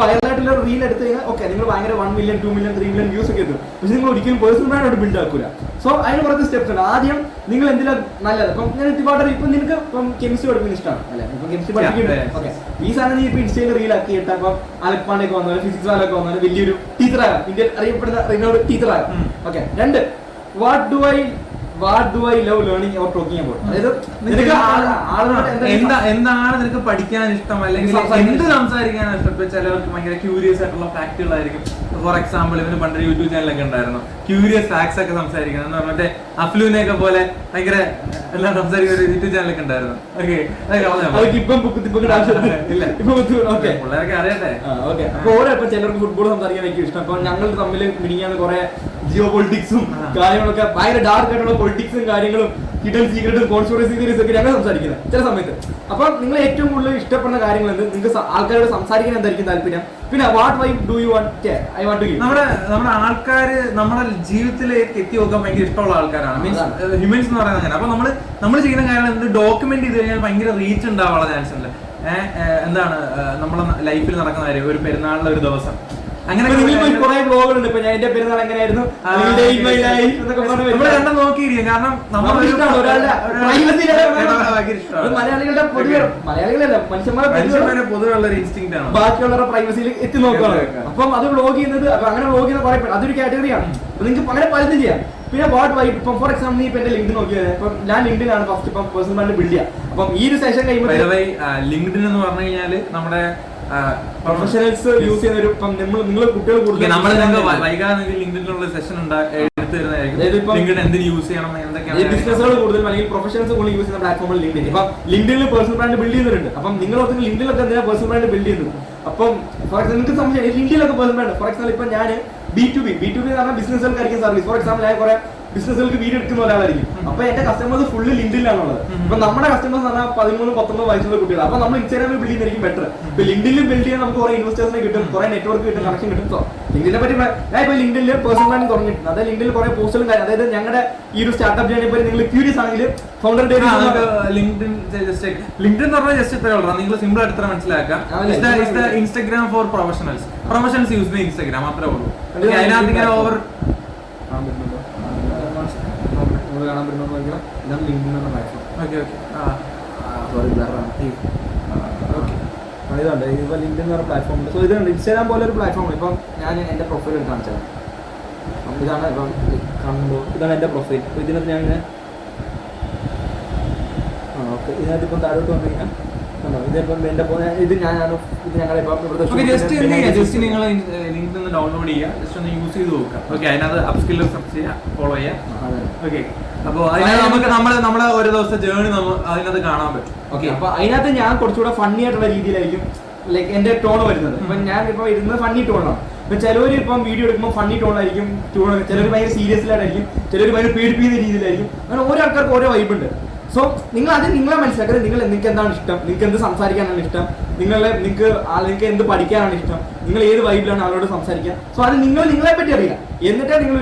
വൈറലായിട്ടുള്ള റീൽ എടുത്തു കഴിഞ്ഞാൽ ഓക്കെ, നിങ്ങൾ ഭയങ്കര 1 മില്യൺ 2 മില്യൺ 3 മില്യൺ വ്യൂസ് ഒക്കെ എത്തും. പക്ഷെ നിങ്ങൾ ഒരിക്കലും പേഴ്സണൽ ബ്രാൻഡ് ബിൽഡ് ആക്കൂല. സോ അതിന് കുറച്ച് സ്റ്റെപ്സ് ഉണ്ട്. ആദ്യം നിങ്ങൾ എന്തിനാണ് നല്ലത്. ഇപ്പം ഞാൻ ഇത്തിപ്പാട്ട് ഇപ്പൊ നിനക്ക് ഇപ്പം കെമിസ്ട്രി പഠിക്കുന്ന ഇഷ്ടമാണ് അല്ലെ, ഇപ്പം കെമിസ്ട്രി പഠിക്കുന്നത് ഓക്കെ, ഈ സാധനം നീ ഇപ്പൊ ഇൻസ്റ്റയിൽ റീലാക്കി ഇട്ടാൽ ഇപ്പം അലക്പാണ്ടൊക്കെ വന്നാലും ഫിസിക്സ് വാലൊക്കെ വന്നാലും വലിയൊരു ടീച്ചറാകാം, ഇന്ത്യയിൽ അറിയപ്പെടുന്ന റിനോഡ് ടീച്ചറാകാം. Okay, 2 what do I love learning or talking about. അതായത് എന്താണ് നിനക്ക് പഠിക്കാൻ ഇഷ്ടം, അല്ലെങ്കിൽ എന്ത് സംസാരിക്കാനാണ് ഇഷ്ടം. ഇപ്പൊ ചിലവർക്ക് ഭയങ്കര ക്യൂരിയസ് ആയിട്ടുള്ള ഫാക്ടുകളായിരിക്കും. ഫോർ എക്സാമ്പിൾ ഇവന് പണ്ട് യൂട്യൂബ് ചാനലൊക്കെ ഉണ്ടായിരുന്നു, ക്യൂരിയസ് ഫാക്ട്സ് ഒക്കെ സംസാരിക്കുന്നത് എന്ന് പറഞ്ഞിട്ട് അഫ്ലുവിനെയൊക്കെ പോലെ ഭയങ്കര എല്ലാം സംസാരിക്കുന്ന ഒരു യൂട്യൂബ് ചാനലൊക്കെ ഉണ്ടായിരുന്നു. ഓക്കെ, പിള്ളേരൊക്കെ അറിയട്ടെ. ഓക്കെ, അപ്പൊ ഓരോ ഇപ്പൊ ചിലർക്ക് ഫുട്ബോൾ സംസാരിക്കാൻ എനിക്ക് ഇഷ്ടം. അപ്പൊ ഞങ്ങൾ തമ്മിൽ മിനിങ്ങാന്ന് കുറെ ജിയോ പൊളിറ്റിക്സും കാര്യങ്ങളൊക്കെ ഭയങ്കര ഡാർക്ക് ആയിട്ടുള്ള പൊളിറ്റിക്സും കാര്യങ്ങളും ഹിഡൻ സീക്രട്ടും കോൺസ്പിറസി തിയറീസ് ഒക്കെ ഞങ്ങൾ സംസാരിക്കുന്നത് ചില സമയത്ത്. അപ്പൊ നിങ്ങൾ ഏറ്റവും കൂടുതൽ ഇഷ്ടപ്പെടുന്ന കാര്യങ്ങൾ എന്ത്, നിങ്ങൾക്ക് ആൾക്കാരോട് സംസാരിക്കാൻ എന്തായിരിക്കും താല്പര്യം, പിന്നെ what why do you want I want to give. നമ്മുടെ ആൾക്കാര് നമ്മുടെ ജീവിതത്തിലേക്ക് എത്തി നോക്കാൻ ഭയങ്കര ഇഷ്ടമുള്ള ആൾക്കാരാണ്, മീൻസ് ഹ്യൂമൻസ് എന്ന് പറയുന്നത് അങ്ങനെ. അപ്പൊ നമ്മൾ ചെയ്യുന്ന കാര്യങ്ങൾ എന്ത് ഡോക്യുമെന്റ് ചെയ്ത് കഴിഞ്ഞാൽ ഭയങ്കര റീച്ച് ഉണ്ടാവാനുള്ള ചാൻസ് ഉണ്ട്. എന്താണ് നമ്മളെ ലൈഫിൽ നടക്കുന്ന കാര്യം, ഒരു പെരുന്നാളിലെ ഒരു ദിവസം അങ്ങനെ കുറെ ബ്ലോഗുകളുണ്ട്. ഇപ്പൊ ഞാൻ എന്റെ പെരുന്നാൾ എങ്ങനെയായിരുന്നു കണ്ട നോക്കിയിരിക്കും. കാരണം മലയാളികളുടെ പൊതുവെ മലയാളികളല്ല മനുഷ്യന്മാരെ പൊതുവെയുള്ള ഒരു ഇൻസ്റ്റിങ്ക്റ്റ് ആണ് ബാക്കിയുള്ളവരുടെ പ്രൈവസിയിൽ എത്തി നോക്കുകയാണ്. അപ്പം അത് വ്ലോഗ് ചെയ്യുന്നത് അങ്ങനെ വ്ലോഗ് ചെയ്യുന്ന കുറെ അതൊരു കാറ്റഗറിയാണ്. അപ്പൊ നിങ്ങൾക്ക് അങ്ങനെ പലതും ചെയ്യാം. പിന്നെ വാട്ട് വൈബ് ഇപ്പം ഫോർ എക്സാമ്പിൾ നീ ഇപ്പൊ എന്റെ ലിങ്ക് നോക്കിയത് ഇപ്പം ഞാൻ ലിങ്ക്ഡിനാണ് ഫസ്റ്റ് ഇപ്പം പേഴ്സണൽ ബ്രാൻഡ് ബിൽഡ് ചെയ്യാം. അപ്പം ഈ ഒരു സെഷൻ കഴിയുമ്പോൾ ലിങ്ക്ഡിൻ എന്ന് പറഞ്ഞു കഴിഞ്ഞാൽ നമ്മുടെ പ്രൊഫഷണൽസ് യൂസ് ചെയ്യുന്ന ഒരു നിങ്ങൾ കുട്ടികൾ കൂടുതൽ വൈകാതെ ലിങ്ക്ഡിനുള്ള സെഷൻ എടുത്തു തരുന്നതായിരിക്കും. എന്തിന് യൂസ് ചെയ്യണം എന്തൊക്കെയാണ് ബിസിനസ്സുകൾ കൂടുതൽ അല്ലെങ്കിൽ പ്രൊഫഷണൽസ് കൂടുതൽ യൂസ് ചെയ്യുന്ന പ്ലാറ്റ്ഫോമിൽ ലിങ്ക്ഡിൻ. ഇപ്പം ലിങ്ക്ഡിനിൽ പേഴ്സണൽ ബ്രാൻഡ് ബിൽഡ് ചെയ്യുന്നുണ്ട്. അപ്പം നിങ്ങൾ ഓർത്ത് ലിങ്ക്ഡിനൊക്കെ എന്തിനാ പേഴ്സണൽ ബ്രാൻഡ് ബിൽഡ് ചെയ്യുന്നത്? അപ്പം ഫോർ എക്സാമ്പിൾ നിങ്ങൾക്ക് സംശയം ലിങ്ക്ഡിനൊക്കെ പേഴ്സണൽ ബ്രാൻഡ് ഫോർ എക്സാമ്പിൾ ഇപ്പൊ ഞാൻ B2B എന്ന് പറഞ്ഞാൽ ബിസിനസ്സുകൾക്കായിരിക്കും സർവീസ്. ഫോർ എക്സാമ്പിൾ ഞാൻ കുറെ ബിസിനസ്സുകൾക്ക് വീഡിയോ എടുക്കുന്ന ഒരാളായിരിക്കും. അപ്പൊ എന്റെ കസ്റ്റമേഴ്സ് ഫുള്ള് ലിങ്ക്ഡിനിലാണുള്ളത്. അപ്പൊ നമ്മുടെ കസ്റ്റമേഴ്സ് പറഞ്ഞാൽ 13-19 വയസ്സുള്ള കുട്ടികൾ. അപ്പൊ നമ്മൾ ഇൻസ്റ്റാഗ്രാമിൽ ബിൽഡ് ചെയ്യുന്നതായിരിക്കും ബെറ്റർ. ഇപ്പൊ ലിങ്ക്ഡിനിൽ ബിൽഡ് ചെയ്യാൻ നമുക്ക് കുറെ ഇൻവെസ്റ്റേഴ്സിനെ കിട്ടും, കുറെ നെറ്റ്വർക്ക് കിട്ടും, കണക്ഷൻ കിട്ടും. സോ ലിങ്ക്ഡിനെ പറ്റി ഞാൻ ഇപ്പൊ ലിങ്ക്ഡിനിൽ പേഴ്സണൽ ബ്രാൻഡ് തുടങ്ങിയിട്ടുണ്ട്. അതായത് ലിങ്ക്ഡിനിൽ കുറെ പോസ്റ്റുകളും കാര്യം അതായത് ഞങ്ങളുടെ ഈ ഒരു സ്റ്റാർട്ടപ്പ് ജേണിയെ പറ്റി നിങ്ങൾ ക്യൂരിയസ് ആണെങ്കിൽ ഫൗണ്ടർ ലിങ്ക്ഡിൻ എന്ന് പറഞ്ഞാൽ ജസ്റ്റ് ഇത്ര നിങ്ങൾ സിമ്പിൾ ആയിട്ട് മനസ്സിലാക്കാം. ഇൻസ്റ്റാഗ്രാം ഫോർ പ്രൊഫഷണൽസ് യൂസ് ചെയ്യുന്ന ഇൻസ്റ്റാഗ്രാം അത്രേ ഉള്ളൂ. അതിനകത്ത് ഇങ്ങനെ ഓവർ കാണാൻ പറ്റുന്ന ഇതാണ് ലിങ്ക്ഡിൻ എന്ന പ്ലാറ്റ്ഫോം. ഇതുണ്ട് ഇപ്പൊ ലിങ്ക്ഡിൻ എന്ന് പറഞ്ഞ പ്ലാറ്റ്ഫോം ഉണ്ട്. സോ ഇതുണ്ട് ഇൻസ്റ്റാഗ്രാം പോലെ ഒരു പ്ലാറ്റ്ഫോം. ഇപ്പം ഞാൻ എന്റെ പ്രൊഫൈൽ എടുത്ത് കാണിച്ചത് ഇതാണ്. ഇപ്പം കാണുമ്പോൾ ഇതാണ് എന്റെ പ്രൊഫൈൽ. അപ്പൊ ഇതിനകത്ത് ഞാൻ ഓക്കെ ഇതിനകത്ത് ഇപ്പം താഴോട്ട് വന്നു കഴിഞ്ഞാൽ ഇതിപ്പം എന്റെ ഇത് ഞാനാണ് ഇത് ഞങ്ങളെ ജസ്റ്റ് നിങ്ങൾ ലിങ്ക് ഡൗൺലോഡ് ചെയ്യുക, ജസ്റ്റ് ഒന്ന് യൂസ് ചെയ്ത് നോക്കാം. ഓക്കെ അതിനകത്ത് അപ്സ്കില്ലർ സെർച്ച് ചെയ്യുക, ഫോളോ ചെയ്യാം. ഓക്കെ അപ്പോൾ അതിനകത്ത് നമുക്ക് നമ്മളെ ഒരു ദിവസത്തെ ജേർണി അതിനകത്ത് കാണാൻ പറ്റും. ഓക്കെ അപ്പൊ അതിനകത്ത് ഞാൻ കുറച്ചുകൂടെ ഫണ്ണി ആയിട്ടുള്ള രീതിയിലായിരിക്കും ലൈക്ക് എന്റെ ടോൺ വരുന്നത്. ഇപ്പൊ ഞാൻ ഇപ്പൊ ഇരുന്നത് ഫണ്ണി ടോണാണ്. ഇപ്പൊ ചിലവര് ഇപ്പം വീഡിയോ എടുക്കുമ്പോൾ ഫണ്ണി ടോണായിരിക്കും, ചിലർ ഭയങ്കര സീരിയസിലായിട്ടായിരിക്കും, ചിലർ ഭയങ്കര പേടിപ്പിക്കുന്ന രീതിയിലായിരിക്കും. അങ്ങനെ ഓരോ ആൾക്കാർക്ക് ഓരോ വൈബ് ഉണ്ട്. സോ നിങ്ങൾ അത് നിങ്ങളെ മനസ്സിലാക്കുന്നത് നിങ്ങൾക്ക് എന്താണ് ഇഷ്ടം, നിങ്ങൾക്ക് എന്ത് സംസാരിക്കാനാണ് ഇഷ്ടം, നിങ്ങൾക്ക് എന്ത് പഠിക്കാനാണ് ഇഷ്ടം, നിങ്ങൾ ഏത് വൈബിലാണ് ആളോട് സംസാരിക്കുക. സോ അത് നിങ്ങളെ പറ്റി അറിയാം. എന്നിട്ടേ നിങ്ങൾ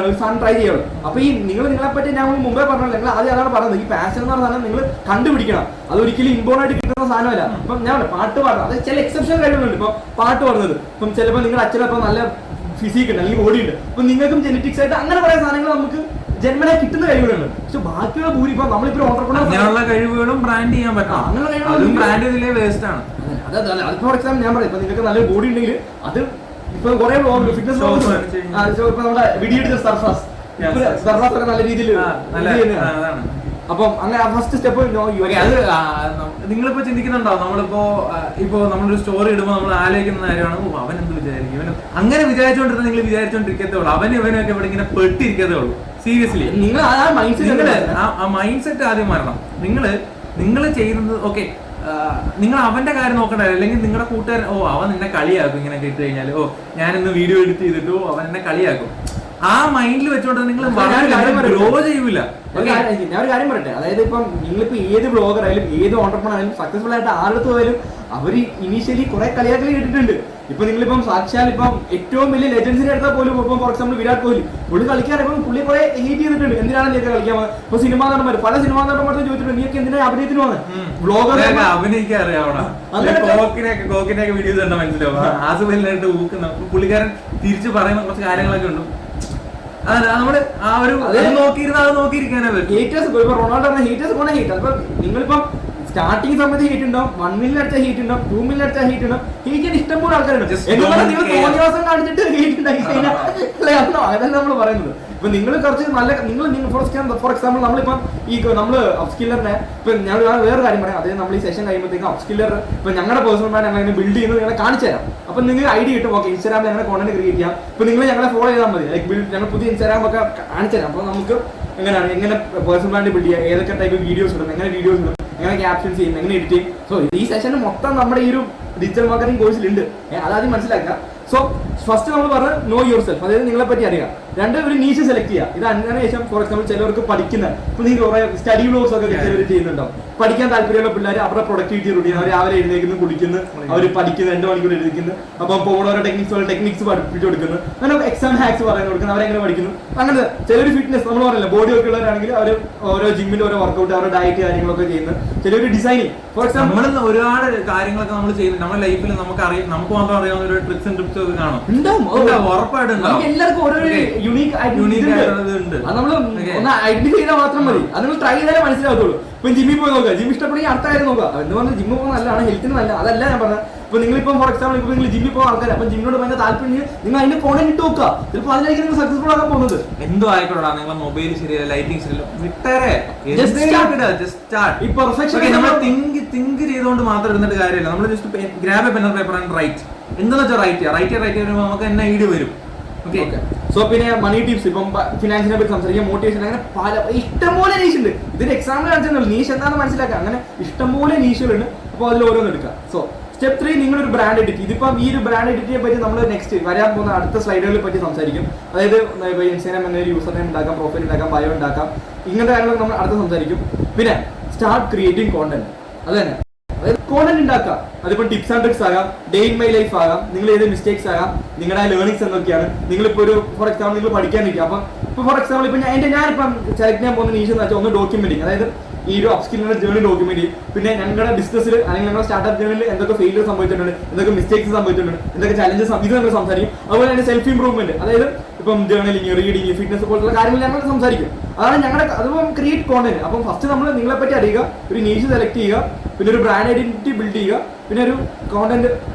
ഒരു സാധനം ട്രൈ ചെയ്യുള്ളൂ. അപ്പൊ ഈ നിങ്ങളെ പറ്റി ഞാൻ മുമ്പേ പറഞ്ഞല്ലോ, നിങ്ങൾ ആദ്യം അതാണ് പറഞ്ഞത്. ഈ പാഷൻ എന്ന് പറഞ്ഞ സാധനം നിങ്ങൾ കണ്ടുപിടിക്കണം. അത് ഒരിക്കലും ഇമ്പോർട്ടൻ്റ് ആയിട്ട് കിട്ടുന്ന സാധനമല്ല. ഇപ്പം ഞാൻ പാട്ട് പാടുന്നത് അത് ചില എക്സെപ്ഷൻ കഴിവുകളുണ്ട്. ഇപ്പൊ പാട്ട് പാടുന്നത് ഇപ്പം ചിലപ്പോൾ നിങ്ങൾ അച്ഛനപ്പം നല്ല ഫിസിക് ഉണ്ട് അല്ലെങ്കിൽ ബോഡി ഉണ്ട്. അപ്പൊ നിങ്ങൾക്കും ജെനറ്റിക്സ് ആയിട്ട് അങ്ങനെ പറയുന്ന സാധനങ്ങൾ നമുക്ക് ജന്മനെ കിട്ടുന്ന കഴിവുകളുണ്ട്. പക്ഷെ ബാക്കിയുള്ള ഭൂരിഭാഗം നമ്മളിപ്പോ അങ്ങനെയുള്ള കഴിവുകളും ബ്രാൻഡ് ചെയ്യാൻ പറ്റും. അങ്ങനെയുള്ള ബ്രാൻഡ് ചെയ്തില്ലേ വേസ്റ്റ് ആണ്. അത് ഫോർ എക്സാമ്പിൾ ഞാൻ പറയാം, ഇപ്പൊ നിങ്ങൾക്ക് നല്ലൊരു ബോഡി ഉണ്ടെങ്കിൽ അത് ഇപ്പൊ കുറെ ഫിറ്റ്നസ് ഇപ്പൊ നമ്മുടെ വീഡിയോ എടുത്ത സർഫാസ് ഒക്കെ നല്ല രീതിയിൽ അപ്പം അങ്ങനെ ഫസ്റ്റ് സ്റ്റെപ്പ് നിങ്ങളിപ്പോ ചിന്തിക്കുന്നുണ്ടോ? ഇപ്പോ നമ്മളൊരു സ്റ്റോറി ഇടുമ്പോൾ നമ്മൾ ആലോചിക്കുന്ന കാര്യമാണ് അവൻ എന്ത് വിചാരിക്കും, ഇവന് അങ്ങനെ വിചാരിച്ചോണ്ടിരുന്ന നിങ്ങൾ വിചാരിച്ചോണ്ടിരിക്കത്തേ ഉള്ളൂ. അവനൊക്കെ ഇവിടെ ഇങ്ങനെ പെട്ടിരിക്കത്തേ ഉള്ളൂ. സീരിയസ്ലി നിങ്ങൾ ആ മൈൻഡ് സെറ്റ് ആദ്യം മാറണം. നിങ്ങൾ ചെയ്യുന്നത് ഓക്കെ, നിങ്ങൾ അവന്റെ കാര്യം നോക്കണ്ട. അല്ലെങ്കിൽ നിങ്ങളുടെ കൂട്ടുകാരൻ അവൻ നിന്നെ കളിയാക്കും ഇങ്ങനെ ഇട്ട് കഴിഞ്ഞാൽ ഞാനിന്ന് വീഡിയോ എഡിറ്റ് ചെയ്തിട്ട് അവൻ എന്നെ കളിയാക്കും. ആ മൈൻഡിൽ വെച്ചോണ്ട് നിങ്ങൾ ഗ്രോ ചെയ്യൂല. ഞാൻ ഒരു കാര്യം പറയട്ടെ, അതായത് ഇപ്പം നിങ്ങളിപ്പോ ഏത് ബ്ലോഗർ ആയാലും ഏത് ഓണ്ടർപ്രണർ ആയാലും സക്സസ്ഫുൾ ആയിട്ട് ആരെടുത്ത് പോയാലും അവര് ഇനീഷ്യലി കുറെ കളിയാക്കൽ കേട്ടിട്ടുണ്ട്. ഇപ്പൊ നിങ്ങളിപ്പം സാക്ഷാൽ ഇപ്പം ഏറ്റവും വലിയ ലെജൻസിനെ എടുത്താൽ പോലും ഇപ്പം ഫോർ എക്സാമ്പിൾ വിരാട് കോഹ്ലി പുള്ളി കളിക്കാൻ ഇപ്പം പുള്ളി കുറെ ഹേറ്റ് ചെയ്തിട്ടുണ്ട്. എന്തിനാണ് നീയൊക്കെ കളിക്കാൻ പോകുന്നത്? ഇപ്പൊ സിനിമാ നടന്മാർ പല സിനിമാ നടന്മാരും ചോദിച്ചിട്ടുണ്ട് നീയൊക്കെ എന്തിനാ അഭിനയത്തിന് പോകുന്നത്? ബ്ലോഗർ അഭിനയിക്കാൻ അറിയാം. കോക്കിനെയൊക്കെ വീഡിയോസ് കണ്ടാൽ മനസ്സിലാവും. ആസുബലിനായിട്ട് ഊക്കുന്ന പുള്ളിക്കാരൻ തിരിച്ചു പറയുന്ന കുറച്ച് കാര്യങ്ങളൊക്കെ ഉണ്ട്. നമ്മള് ആ ഒരു നോക്കിയിരിക്കാനേ പറ്റും. റൊണാൾഡോ ഹേറ്റ് അപ്പൊ നിങ്ങളിപ്പം സ്റ്റാർട്ടിങ് സമയത്ത് ഹീറ്റ് ഉണ്ടാവും, 1 മില്യൺ അടിച്ച ഹീറ്റ് ഉണ്ടാവും, 2 മില്യൺ അടിച്ച ഹീറ്റ് ഉണ്ടാവും. ഹീറ്റിന് ഇഷ്ടംപോലെ ആൾക്കാരുണ്ട്. നിങ്ങൾ തോന്നിവാസം കാണിച്ചിട്ട് ഹീറ്റ് ഉണ്ടാക്കി കഴിഞ്ഞാൽ അതല്ല നമ്മൾ പറയുന്നത്. ഇപ്പൊ നിങ്ങൾ കുറച്ച് നല്ല നിങ്ങൾ ഫോർ എക്സാമ്പിൾ നമ്മളിപ്പം നമ്മള് അപ്സ്കില്ലറിനെ ഇപ്പൊ ഞാൻ വേറെ കാര്യം പറയാം. അതായത് നമ്മൾ ഈ സെഷൻ കഴിയുമ്പോഴത്തേക്കും അപ്സ്കില്ലർ ഇപ്പൊ ഞങ്ങളുടെ പേഴ്സണൽ ബ്രാൻഡ് ഞങ്ങൾ ബിൽഡ് ചെയ്യുന്നത് നിങ്ങളെ കാണിച്ചു തരാം. അപ്പൊ നിങ്ങൾക്ക് ഐഡിയ കിട്ടും. ഓക്കെ ഇൻസ്റ്റാഗ്രാമിൽ ഞങ്ങളുടെ കോണ്ടന്റ് ക്രിയേറ്റ് ചെയ്യാം. ഇപ്പൊ നിങ്ങൾ ഞങ്ങളെ ഫോളോ ചെയ്താൽ മതി. ലൈക്ക് ഞങ്ങൾ പുതിയ ഇൻസ്റ്റാഗ്രാം ഒക്കെ കാണിച്ചു തരാം. അപ്പൊ നമുക്ക് എങ്ങനെ പേഴ്സണൽ ബ്രാൻഡ് ബിൽഡ് ചെയ്യാം, ഏതൊക്കെ ടൈപ്പ് വീഡിയോസ് ഇടും, എങ്ങനെ വീഡിയോസ് ഇടും, എങ്ങനെ ക്യാപ്ഷൻസ് ചെയ്യും, എങ്ങനെ എഡിറ്റ് ചെയ്യും. സോ ഈ സെഷൻ മൊത്തം നമ്മുടെ ഈ ഒരു ഡിജിറ്റൽ മാർക്കറ്റിംഗ് കോഴ്സിലുണ്ട്. അതാദ്യം മനസ്സിലാക്കുക. സോ ഫസ്റ്റ് നമ്മൾ പറഞ്ഞ നോ യുവർ സെൽഫ്, അതായത് നിങ്ങളെ പറ്റി അറിയാം. രണ്ട് ഒരു നീഷ് സെലക്ട് ചെയ്യുക. ഇത് അതിന് ശേഷം ഫോർ എക്സാമ്പിൾ ചിലവർക്ക് പഠിക്കുന്ന ഇപ്പൊ നിങ്ങൾ കുറെ സ്റ്റഡി വ്ലോഗ്സ് ഒക്കെ ചിലവർ ചെയ്യുന്നുണ്ടാവും. പഠിക്കാൻ താല്പര്യമുള്ള പിള്ളേർ അവരുടെ പ്രൊഡക്ടിവിറ്റി റൂട്ടീൻ, അവർ രാവിലെ എഴുന്നേക്കുന്നു, കുടിക്കുന്നു, അവർ പഠിക്കുന്നു, 2 മണിക്കൂർ എഴുതിക്കുന്നു. അപ്പം ഓരോ ടെക്നിക്സ് പഠിപ്പിച്ചു കൊടുക്കുന്നു. അങ്ങനെ എക്സാം ഹാക്സ് പറയുന്നത് കൊടുക്കുന്നു, അവരെങ്ങനെ പഠിക്കുന്നു. അങ്ങനെ ചിലർ ഫിറ്റ്നസ് നമ്മൾ പറയില്ല, ബോഡി ഒക്കെ ഉള്ളവരാണെങ്കിൽ അവർ ഓരോ ജിമ്മിൽ ഓരോ വർക്കൗട്ട്, അവരുടെ ഡയറ്റ് കാര്യങ്ങളൊക്കെ ചെയ്യുന്നു. ചിലർ ഡിസൈനിങ് ഫോർ എക്സാമ്പിൾ ഒരുപാട് കാര്യങ്ങളൊക്കെ നമ്മൾ ചെയ്യുന്നു. നമ്മുടെ ലൈഫിൽ നമുക്ക് മാത്രം അറിയാവുന്ന ഒരു ട്രിക്സ് ആൻഡ് ടിപ്സ് ഒക്കെ കാണും. ഉറപ്പായിട്ടും എല്ലാവർക്കും ഓരോ യൂണീക്ക് ആയിട്ട് നമ്മൾ ഒന്ന് ഐഡന്റിഫൈ ചെയ്താൽ മാത്രം മതി. അത് നിങ്ങൾ ട്രൈ ചെയ്താലേ മനസ്സിലാകത്തുള്ളൂ. ഇപ്പൊ ജിമ്മിൽ പോയി നോക്കുക, ജിം ഇഷ്ടപ്പെടുകയും അടുത്ത കാര്യം നോക്കുക. എന്ന് പറഞ്ഞാൽ ജിമ്മിൽ പോകുന്നത് നല്ലതാണ്, ഹെൽത്തിന് നല്ല. അതല്ല ഞാൻ പറഞ്ഞത്. ഇപ്പൊ നിങ്ങളിപ്പം ഫോർ എക്സാമ്പിൾ ഇപ്പൊ നിങ്ങൾ ജിമ്മിൽ പോകുന്ന ആൾക്കാർ, അപ്പൊ ജിമ്മിനോട് ഭയങ്കര താല്പര്യം, നിങ്ങൾ അതിന്റെ കോണ്ടന്റ് ഇട്ട് നോക്കുക. ചിലപ്പോൾ അതിലേക്ക് നിങ്ങൾ സക്സസ്ഫുൾ ആകാൻ പോകുന്നത്. എന്തോ ആയിക്കോട്ടെ, നിങ്ങളെ മൊബൈൽ ശരിയല്ല, ലൈറ്റിംഗ് ശരിയല്ല, വിട്ടേരെ. നമ്മൾ തിങ്ക് ചെയ്തുകൊണ്ട് മാത്രം ഇരുന്നിട്ട് കാര്യമില്ല. നമ്മൾ just grab a pen paper and write. എന്താണെന്ന് വെച്ചാൽ റൈറ്റ് വരുമ്പോൾ നമുക്ക് തന്നെ ഐഡിയ വരും. സോ പിന്നെ മണി ടിപ്സ്, ഇപ്പം ഫിനാൻസിനെ പറ്റി സംസാരിക്കാം, മോട്ടിവേഷൻ, അങ്ങനെ പല ഇഷ്ടംപോലെ നീഷ് ഉണ്ട്. ഇതിന്റെ എക്സാമ്പിൾ കാണിച്ചാൽ നീഷ് എന്താണെന്ന് മനസ്സിലാക്കാം. അങ്ങനെ ഇഷ്ടംപോലെ നീഷുകളുണ്ട്. അപ്പോൾ അതിൽ ഓരോന്ന് എടുക്കാം. സോ സ്റ്റെപ്പ് 3, നിങ്ങളൊരു ബ്രാൻഡ് എഡിറ്റ്. ഇതിപ്പം ഈ ഒരു ബ്രാൻഡ് എഡിറ്റിനെ പറ്റി നമ്മൾ നെക്സ്റ്റ് വരാൻ പോകുന്ന അടുത്ത സ്ലൈഡുകളെ പറ്റി സംസാരിക്കും. അതായത് ഇൻസ്റ്റാഗ്രാം എന്നൊരു യൂസർ നെയിം ഉണ്ടാക്കാം, പ്രൊഫൈൽ ഉണ്ടാക്കാം, ബയോ ഉണ്ടാക്കാം, ഇങ്ങനത്തെ കാര്യങ്ങളൊക്കെ നമ്മൾ അടുത്ത് സംസാരിക്കും. പിന്നെ സ്റ്റാർട്ട് ക്രിയേറ്റിംഗ് കോണ്ടന്റ്. അത് തന്നെ, അതായത് കോണ്ടന്റ് ഉണ്ടാക്കുക. അതിപ്പോൾ ടിപ്സ് ആൻഡ് ട്രിക്സ് ആകാം, ഡേ ഇൻ മൈ ലൈഫ് ആകാം, നിങ്ങൾ ഏത് മിസ്റ്റേക്സ് ആകാം, നിങ്ങളുടെ ലേണിംഗ്സ് എന്തൊക്കെയാണ്. നിങ്ങളിപ്പോൾ ഒരു ഫോർ എക്സാമ്പിൾ നിങ്ങൾ പഠിക്കാനിരിക്കുക. അപ്പം ഇപ്പോൾ ഫോർ എക്സാമ്പിൾ ഇപ്പം ഞാനിപ്പം സെലക്ട് ചെയ്യാൻ പോകുന്ന നീഷ് എന്ന് വെച്ചാൽ ഒന്ന് ഡോക്യുമെന്റിങ്, അതായത് ഈ ഒരു അപ്സ്കില്ലിന്റെ ജേർണി ഡോക്യുമെന്റ് ചെയ്യും. പിന്നെ ഞങ്ങളുടെ ബിസിനസ്സിൽ അല്ലെങ്കിൽ ഞങ്ങളുടെ സ്റ്റാർട്ടപ്പ് ജേർണിയിൽ എന്തൊക്കെ ഫെയിലിയർ സംഭവിച്ചിട്ടുണ്ട്, എന്തൊക്കെ മിസ്റ്റേക്സ് സംഭവിച്ചിട്ടുണ്ട്, എന്തൊക്കെ ചലഞ്ചസ്, ഇത് നമ്മൾ സംസാരിക്കും. അതുപോലെ തന്നെ സെൽഫ് ഇംപ്രൂവ്മെന്റ്, അതായത് ഇപ്പം ജേർണലിങ്, റീഡിങ്, ഫിറ്റ്നസ് പോലുള്ള കാര്യങ്ങൾ ഞങ്ങൾ സംസാരിക്കും. അതാണ് ഞങ്ങളുടെ അതിപ്പം ക്രിയേറ്റ് കോണ്ടന്റ്. അപ്പം ഫസ്റ്റ് നമ്മൾ നിങ്ങളെ പറ്റി അറിയുക, ഒരു നീഷ് സെലക്ട് ചെയ്യുക, പിന്നെ ഒരു ബ്രാൻഡ് ഐഡന്റിറ്റി ബിൽഡ് ചെയ്യുക, പിന്നെ ഒരു കോണ്ടന്റ്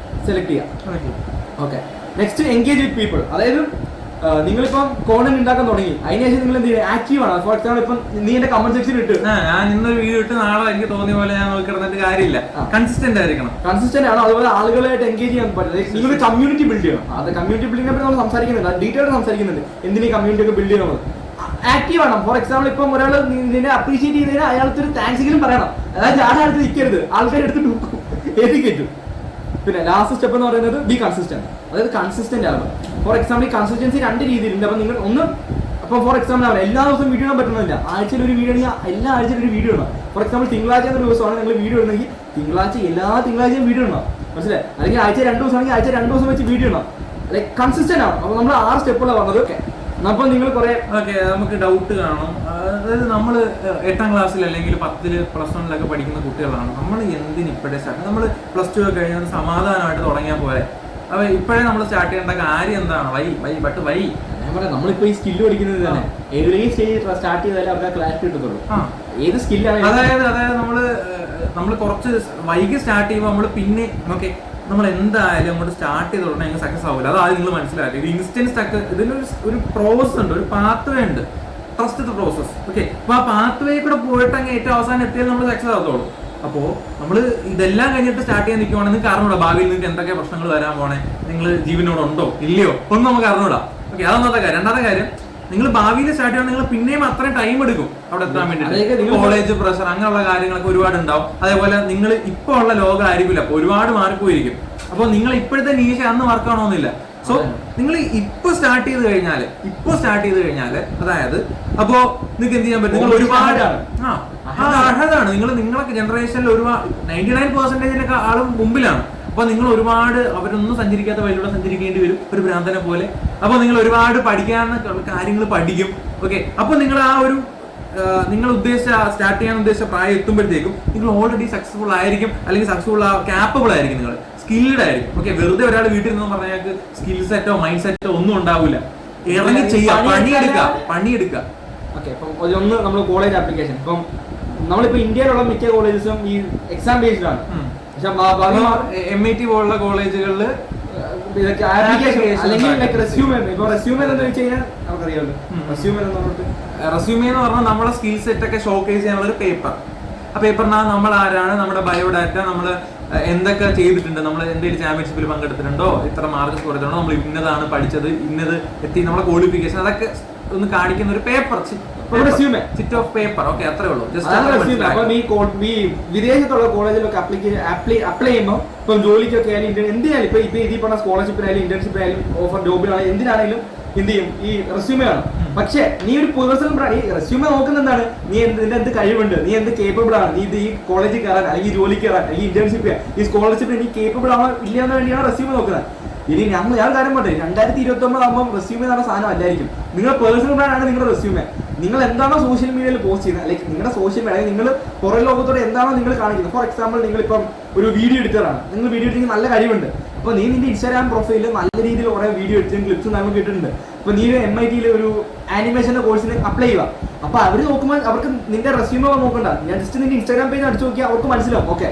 സെലക്ട് ചെയ്യുക. Okay, next engage with people. അതായത് നിങ്ങളിപ്പം കോണ്ടന്റ് ഉണ്ടാക്കാൻ തുടങ്ങി, അതിനുശേഷം നിങ്ങൾ എന്ത് ചെയ്യുക, ആക്റ്റീവ് ആണ്. ഫോർ എക്സാമ്പിൾ ഇപ്പം നീ എന്റെ കമന്റ് സെക്ഷൻ ഇട്ട്, ഞാൻ ഇന്നൊരു വീഡിയോ ഇട്ട് നാളെ എനിക്ക് തോന്നിയ പോലെ ഞാൻ നോക്കി കിടന്നിട്ട് കാര്യമില്ല. കൺസിസ്റ്റന്റ് ആയിരിക്കണം. കൺസിസ്റ്റന്റ് ആണ്. അതുപോലെ ആളുകളായിട്ട് എൻഗേജ് ചെയ്യാൻ പറ്റുന്നത്. നിങ്ങൾ കമ്മ്യൂണിറ്റി ബിൽഡ് ചെയ്യണം. അത് കമ്മ്യൂണിറ്റി ബിൽഡിങ്ങിനെ പറ്റി നമ്മൾ സംസാരിക്കുന്നുണ്ട്, ഡീറ്റെയിൽ സംസാരിക്കുന്നുണ്ട്. എന്തിനീ കമ്മ്യൂണിറ്റി ഒക്കെ ബിൽഡ് ചെയ്യണം. ആക്റ്റീവ് ആണ്. ഫോർ എക്സാമ്പിൾ ഇപ്പം ഒരാൾ നിന്നെ അപ്രീഷിയേറ്റ് ചെയ്തതിന് അയാൾക്ക് ഒരു താങ്ക്സ് എങ്കിലും പറയണം. അതായത് ആളടുത്ത് നിൽക്കരുത്, ആൾക്കാർ എടുത്ത് എഴുതി കയറ്റും. പിന്നെ ലാസ്റ്റ് സ്റ്റെപ്പ് എന്ന് പറയുന്നത് ബി കൺസിസ്റ്റന്റ്. അതായത് കൺസിസ്റ്റന്റ് ആകും. ഫോർ എക്സാമ്പിൾ ഈ കൺസിസ്റ്റൻസി 2 രീതിയിലുണ്ട്. അപ്പം നിങ്ങൾ ഒന്ന്, അപ്പോൾ ഫോർ എക്സാമ്പിൾ ആണ് എല്ലാ ദിവസവും വീഡിയോ ഇടാൻ പറ്റുന്നില്ല. ആഴ്ചയിൽ ഒരു വീഡിയോ ആണെങ്കിൽ എല്ലാ ആഴ്ചയിലും ഒരു വീഡിയോ ഇടണം. ഫോർ എക്സാമ്പിൾ തിങ്കളാഴ്ച എന്ന ദിവസമാണ് നിങ്ങൾ വീഡിയോ ഇടുന്നെങ്കിൽ തിങ്കളാഴ്ച എല്ലാ തിങ്കളാഴ്ചയും വീഡിയോ ഇടണം. മനസ്സിലായി? അല്ലെങ്കിൽ ആഴ്ച 2 ദിവസമാണെങ്കിൽ ആഴ്ച 2 ദിവസം വെച്ച് വീഡിയോ ഇടണം. ലൈക്ക് കൺസിസ്റ്റന്റ് ആണ്. അപ്പോൾ നമ്മൾ 6 സ്റ്റെപ്പുകളാണ് പറഞ്ഞത്. ഓക്കെ, അപ്പോൾ നിങ്ങൾ കുറെ നമുക്ക് ഡൗട്ട് കാണും. അതായത് നമ്മൾ 8ാം ക്ലാസ്സിൽ അല്ലെങ്കിൽ 10ൽ +1 പഠിക്കുന്ന കുട്ടികളാണ്. നമ്മൾ എന്തിന് ഇപ്പോഴേ സ്റ്റാർട്ട്, നമ്മൾ +2 ഒക്കെ കഴിഞ്ഞാൽ സമാധാനമായിട്ട് തുടങ്ങിയാൽ പോലെ. അപ്പൊ ഇപ്പോഴേ നമ്മൾ സ്റ്റാർട്ട് ചെയ്യേണ്ട കാര്യം എന്താണ്? വൈ നമ്മളിപ്പോ ഈ സ്കില്ല് പഠിക്കുന്നത് തന്നെ ഏതെങ്കിലും സ്റ്റേജ് സ്റ്റാർട്ട് ചെയ്താലേ അവർക്ക് ക്ലാരിറ്റി കിട്ടത്തുള്ളൂ. ഏത് സ്കില്ലാണ്? അതായത് നമ്മൾ കുറച്ച് വൈകി സ്റ്റാർട്ട് ചെയ്യുമ്പോൾ നമ്മൾ പിന്നെ നമ്മൾ എന്തായാലും അങ്ങോട്ട് സ്റ്റാർട്ട് ചെയ്ത് തുടങ്ങി സക്സസ് ആവില്ല. അതായത് നിങ്ങൾ മനസ്സിലാക്കി, ഇത് ഇൻസ്റ്റന്റ് സ്റ്റക്ക്, ഇതിനൊരു പ്രോസസ് ഉണ്ട്, ഒരു പാത്ത് വേ ഉണ്ട്, ട്രസ്റ്റ് ദ പ്രോസസ്. ഓക്കെ, അപ്പൊ ആ പാത്ത് വേ കൂടെ പോയിട്ട് അങ്ങ് ഏറ്റവും അവസാനം എത്തിയാൽ നമ്മൾ സക്സസ് ആകത്തുള്ളൂ. അപ്പോൾ നമ്മൾ ഇതെല്ലാം കഴിഞ്ഞിട്ട് സ്റ്റാർട്ട് ചെയ്യാൻ നിൽക്കുവാണെങ്കിൽ നിങ്ങൾക്ക് അറിഞ്ഞൂടാ ഭാവിയിൽ നിങ്ങൾക്ക് എന്തൊക്കെ പ്രശ്നങ്ങൾ വരാൻ പോണേ, നിങ്ങൾ ജീവനോടുണ്ടോ ഇല്ലയോ ഒന്നും നമുക്ക് അറിഞ്ഞൂടാ. ഓക്കെ, അതൊന്നാമത്തെ കാര്യം. രണ്ടാമത്തെ കാര്യം, നിങ്ങൾ ഭാവിയിൽ സ്റ്റാർട്ട് ചെയ്യണം, നിങ്ങൾ പിന്നെയും അത്രയും ടൈം എടുക്കും അവിടെ എത്താൻ വേണ്ടിയിട്ട്. കോളേജ് പ്രഷർ അങ്ങനെയുള്ള കാര്യങ്ങളൊക്കെ ഒരുപാട് ഉണ്ടാവും. അതേപോലെ നിങ്ങൾ ഇപ്പൊ ഉള്ള ലോകം ആയിരിക്കില്ല, അപ്പൊ ഒരുപാട് മാറിപ്പോയിരിക്കും. അപ്പോൾ നിങ്ങൾ ഇപ്പോഴത്തെ നീശ അന്ന് വർക്ക് ആവണമെന്നില്ല. സോ നിങ്ങൾ ഇപ്പൊ സ്റ്റാർട്ട് ചെയ്ത് കഴിഞ്ഞാല് അതായത് അപ്പോ നിങ്ങൾക്ക് എന്ത് ചെയ്യാൻ പറ്റും, നിങ്ങൾ ഒരുപാട് അർഹതാണ്. നിങ്ങളൊക്കെ ജനറേഷനിൽ ഒരുപാട് 99% ആളും മുമ്പിലാണ്. അപ്പൊ നിങ്ങൾ ഒരുപാട് അവരൊന്നും സഞ്ചരിക്കാത്ത വഴിയിലൂടെ സഞ്ചരിക്കേണ്ടി വരും, ഒരു ഭ്രാന്തനെ പോലെ. അപ്പൊ നിങ്ങൾ ഒരുപാട് പഠിക്കാനുള്ള കാര്യങ്ങൾ പഠിക്കും. ഓക്കെ, അപ്പൊ നിങ്ങൾ ആ ഒരു നിങ്ങൾ സ്റ്റാർട്ട് ചെയ്യാൻ ഉദ്ദേശിച്ച പ്രായം എത്തുമ്പോഴത്തേക്കും നിങ്ങൾ ഓൾറെഡി സക്സസ്ഫുൾ ആയിരിക്കും, അല്ലെങ്കിൽ സക്സസ്ഫുൾ കാപ്പബിൾ ആയിരിക്കും, നിങ്ങൾ സ്കിൽഡ് ആയിരിക്കും. ഓക്കെ, വെറുതെ ഒരാൾ വീട്ടിൽ നിന്ന് പറഞ്ഞാൽ സ്കിൽ സെറ്റോ മൈൻഡ് സെറ്റോ ഒന്നും ഉണ്ടാവില്ല. ഇറങ്ങി ചെയ്യാം, പണിയെടുക്കുക. ഓക്കെ, ഇപ്പം ഒന്ന് നമ്മൾ കോളേജ് ആപ്ലിക്കേഷൻ, ഇപ്പം നമ്മളിപ്പോ ഇന്ത്യയിലുള്ള മിക്ക കോളേജസും ഈ എക്സാം ബേസ്ഡ് ആണ്. MIT പോലുള്ള കോളേജുകളിൽ റെസ്യൂമേ എന്ന് പറഞ്ഞാൽ നമ്മുടെ സ്കിൽ സെറ്റ് ഒക്കെ ഷോക്കേസ് ചെയ്യാനുള്ള ഒരു പേപ്പർ. ആ പേപ്പറിനകത്ത് നമ്മൾ ആരാണ്, നമ്മുടെ ബയോഡാറ്റ, നമ്മൾ എന്തൊക്കെ ചെയ്തിട്ടുണ്ട്, നമ്മൾ എന്തെങ്കിലും ചാമ്പ്യൻഷിപ്പിൽ പങ്കെടുത്തിട്ടുണ്ടോ, ഇത്ര മാർക്ക് സ്കോർ ചെയ്തിട്ടുണ്ടോ, നമ്മൾ ഇന്നതാണ് പഠിച്ചത്, ഇന്നത് എത്തി, നമ്മുടെ ക്വാളിഫിക്കേഷൻ, അതൊക്കെ ഒന്ന് കാണിക്കുന്ന ഒരു paper, chit of paper. Okay, അത്രേ ഉള്ളൂ. ഈ വിദേശത്തുള്ള കോളേജിലൊക്കെ അപ്ലൈ ചെയ്യുമ്പോൾ ഇപ്പം ജോലിക്കൊക്കെ ആയാലും എന്തിനായാലും ഇപ്പൊ ഇതിൽ പറഞ്ഞ സ്കോളർഷിപ്പിനായാലും ഇന്റേൺഷിപ്പിനായാലും ഓഫർ ജോബിനായാലും എന്തിനാണെങ്കിലും എന്ത് ചെയ്യും, ഈ റെസ്യൂമേ ആണ്. പക്ഷെ നീ ഒരു പേഴ്സണൽ ഈ റെസ്യൂമേ നോക്കുന്ന എന്താണ്, നീ നിന്റെ എന്ത് കഴിവുണ്ട്, നീ എന്ത് കേപ്പബിൾ ആണ്, നീ ഇത് ഈ കോളേജിൽ കയറാൻ അല്ലെങ്കിൽ ജോലി കയറാൻ അല്ലെങ്കിൽ ഇന്റേൺഷിപ്പ് ചെയ്യാൻ ഈ സ്കോളർഷിപ്പ് നീ കേപ്പബിൾ ആണോ ഇല്ലയെന്ന് വേണ്ടിയാണ് റെസ്യൂമേ നോക്കുന്നത്. ഇനി ഞാൻ കാര്യം പറയട്ടെ, 2029 ആകുമ്പോൾ റെസ്യൂമേ എന്ന സാധനം അല്ലായിരിക്കും. നിങ്ങളുടെ പേഴ്സണൽ ബ്രാൻഡാണ് നിങ്ങളുടെ റെസ്യൂമേ. നിങ്ങൾ എന്താണോ സോഷ്യൽ മീഡിയയിൽ പോസ്റ്റ് ചെയ്യുന്നത്, അല്ലെങ്കിൽ നിങ്ങളുടെ സോഷ്യൽ മീഡിയ നിങ്ങൾ പുറം ലോകത്തോടെ എന്താണോ നിങ്ങൾ കാണിക്കുന്നത്. ഫോർ എക്സാമ്പിൾ നിങ്ങളിപ്പം ഒരു വീഡിയോ എഡിറ്ററാണ്, നിങ്ങൾ വീഡിയോ എഡിറ്റിംഗ് നല്ല കഴിവുണ്ട്. അപ്പൊ നീ നിന്റെ ഇൻസ്റ്റാഗ്രാം പ്രൊഫൈലിൽ നല്ല രീതിയിൽ കുറെ വീഡിയോ എടുത്തും ക്ലിപ്സും നമുക്ക് കിട്ടുന്നുണ്ട്. അപ്പൊ നീ ഒരു MIT ഒരു ആനിമേഷന്റെ കോഴ്സിന് അപ്ലൈ ചെയ്യുക. അപ്പൊ അവർ നോക്കുമ്പോൾ അവർക്ക് നിന്റെ റെസ്യൂമോ നോക്കണ്ട, ഞാൻ ജസ്റ്റ് നിന്റെ ഇൻസ്റ്റാഗ്രാം പേജ് അടിച്ചു നോക്കിയാൽ അവർക്ക് മനസ്സിലാവും ഓക്കെ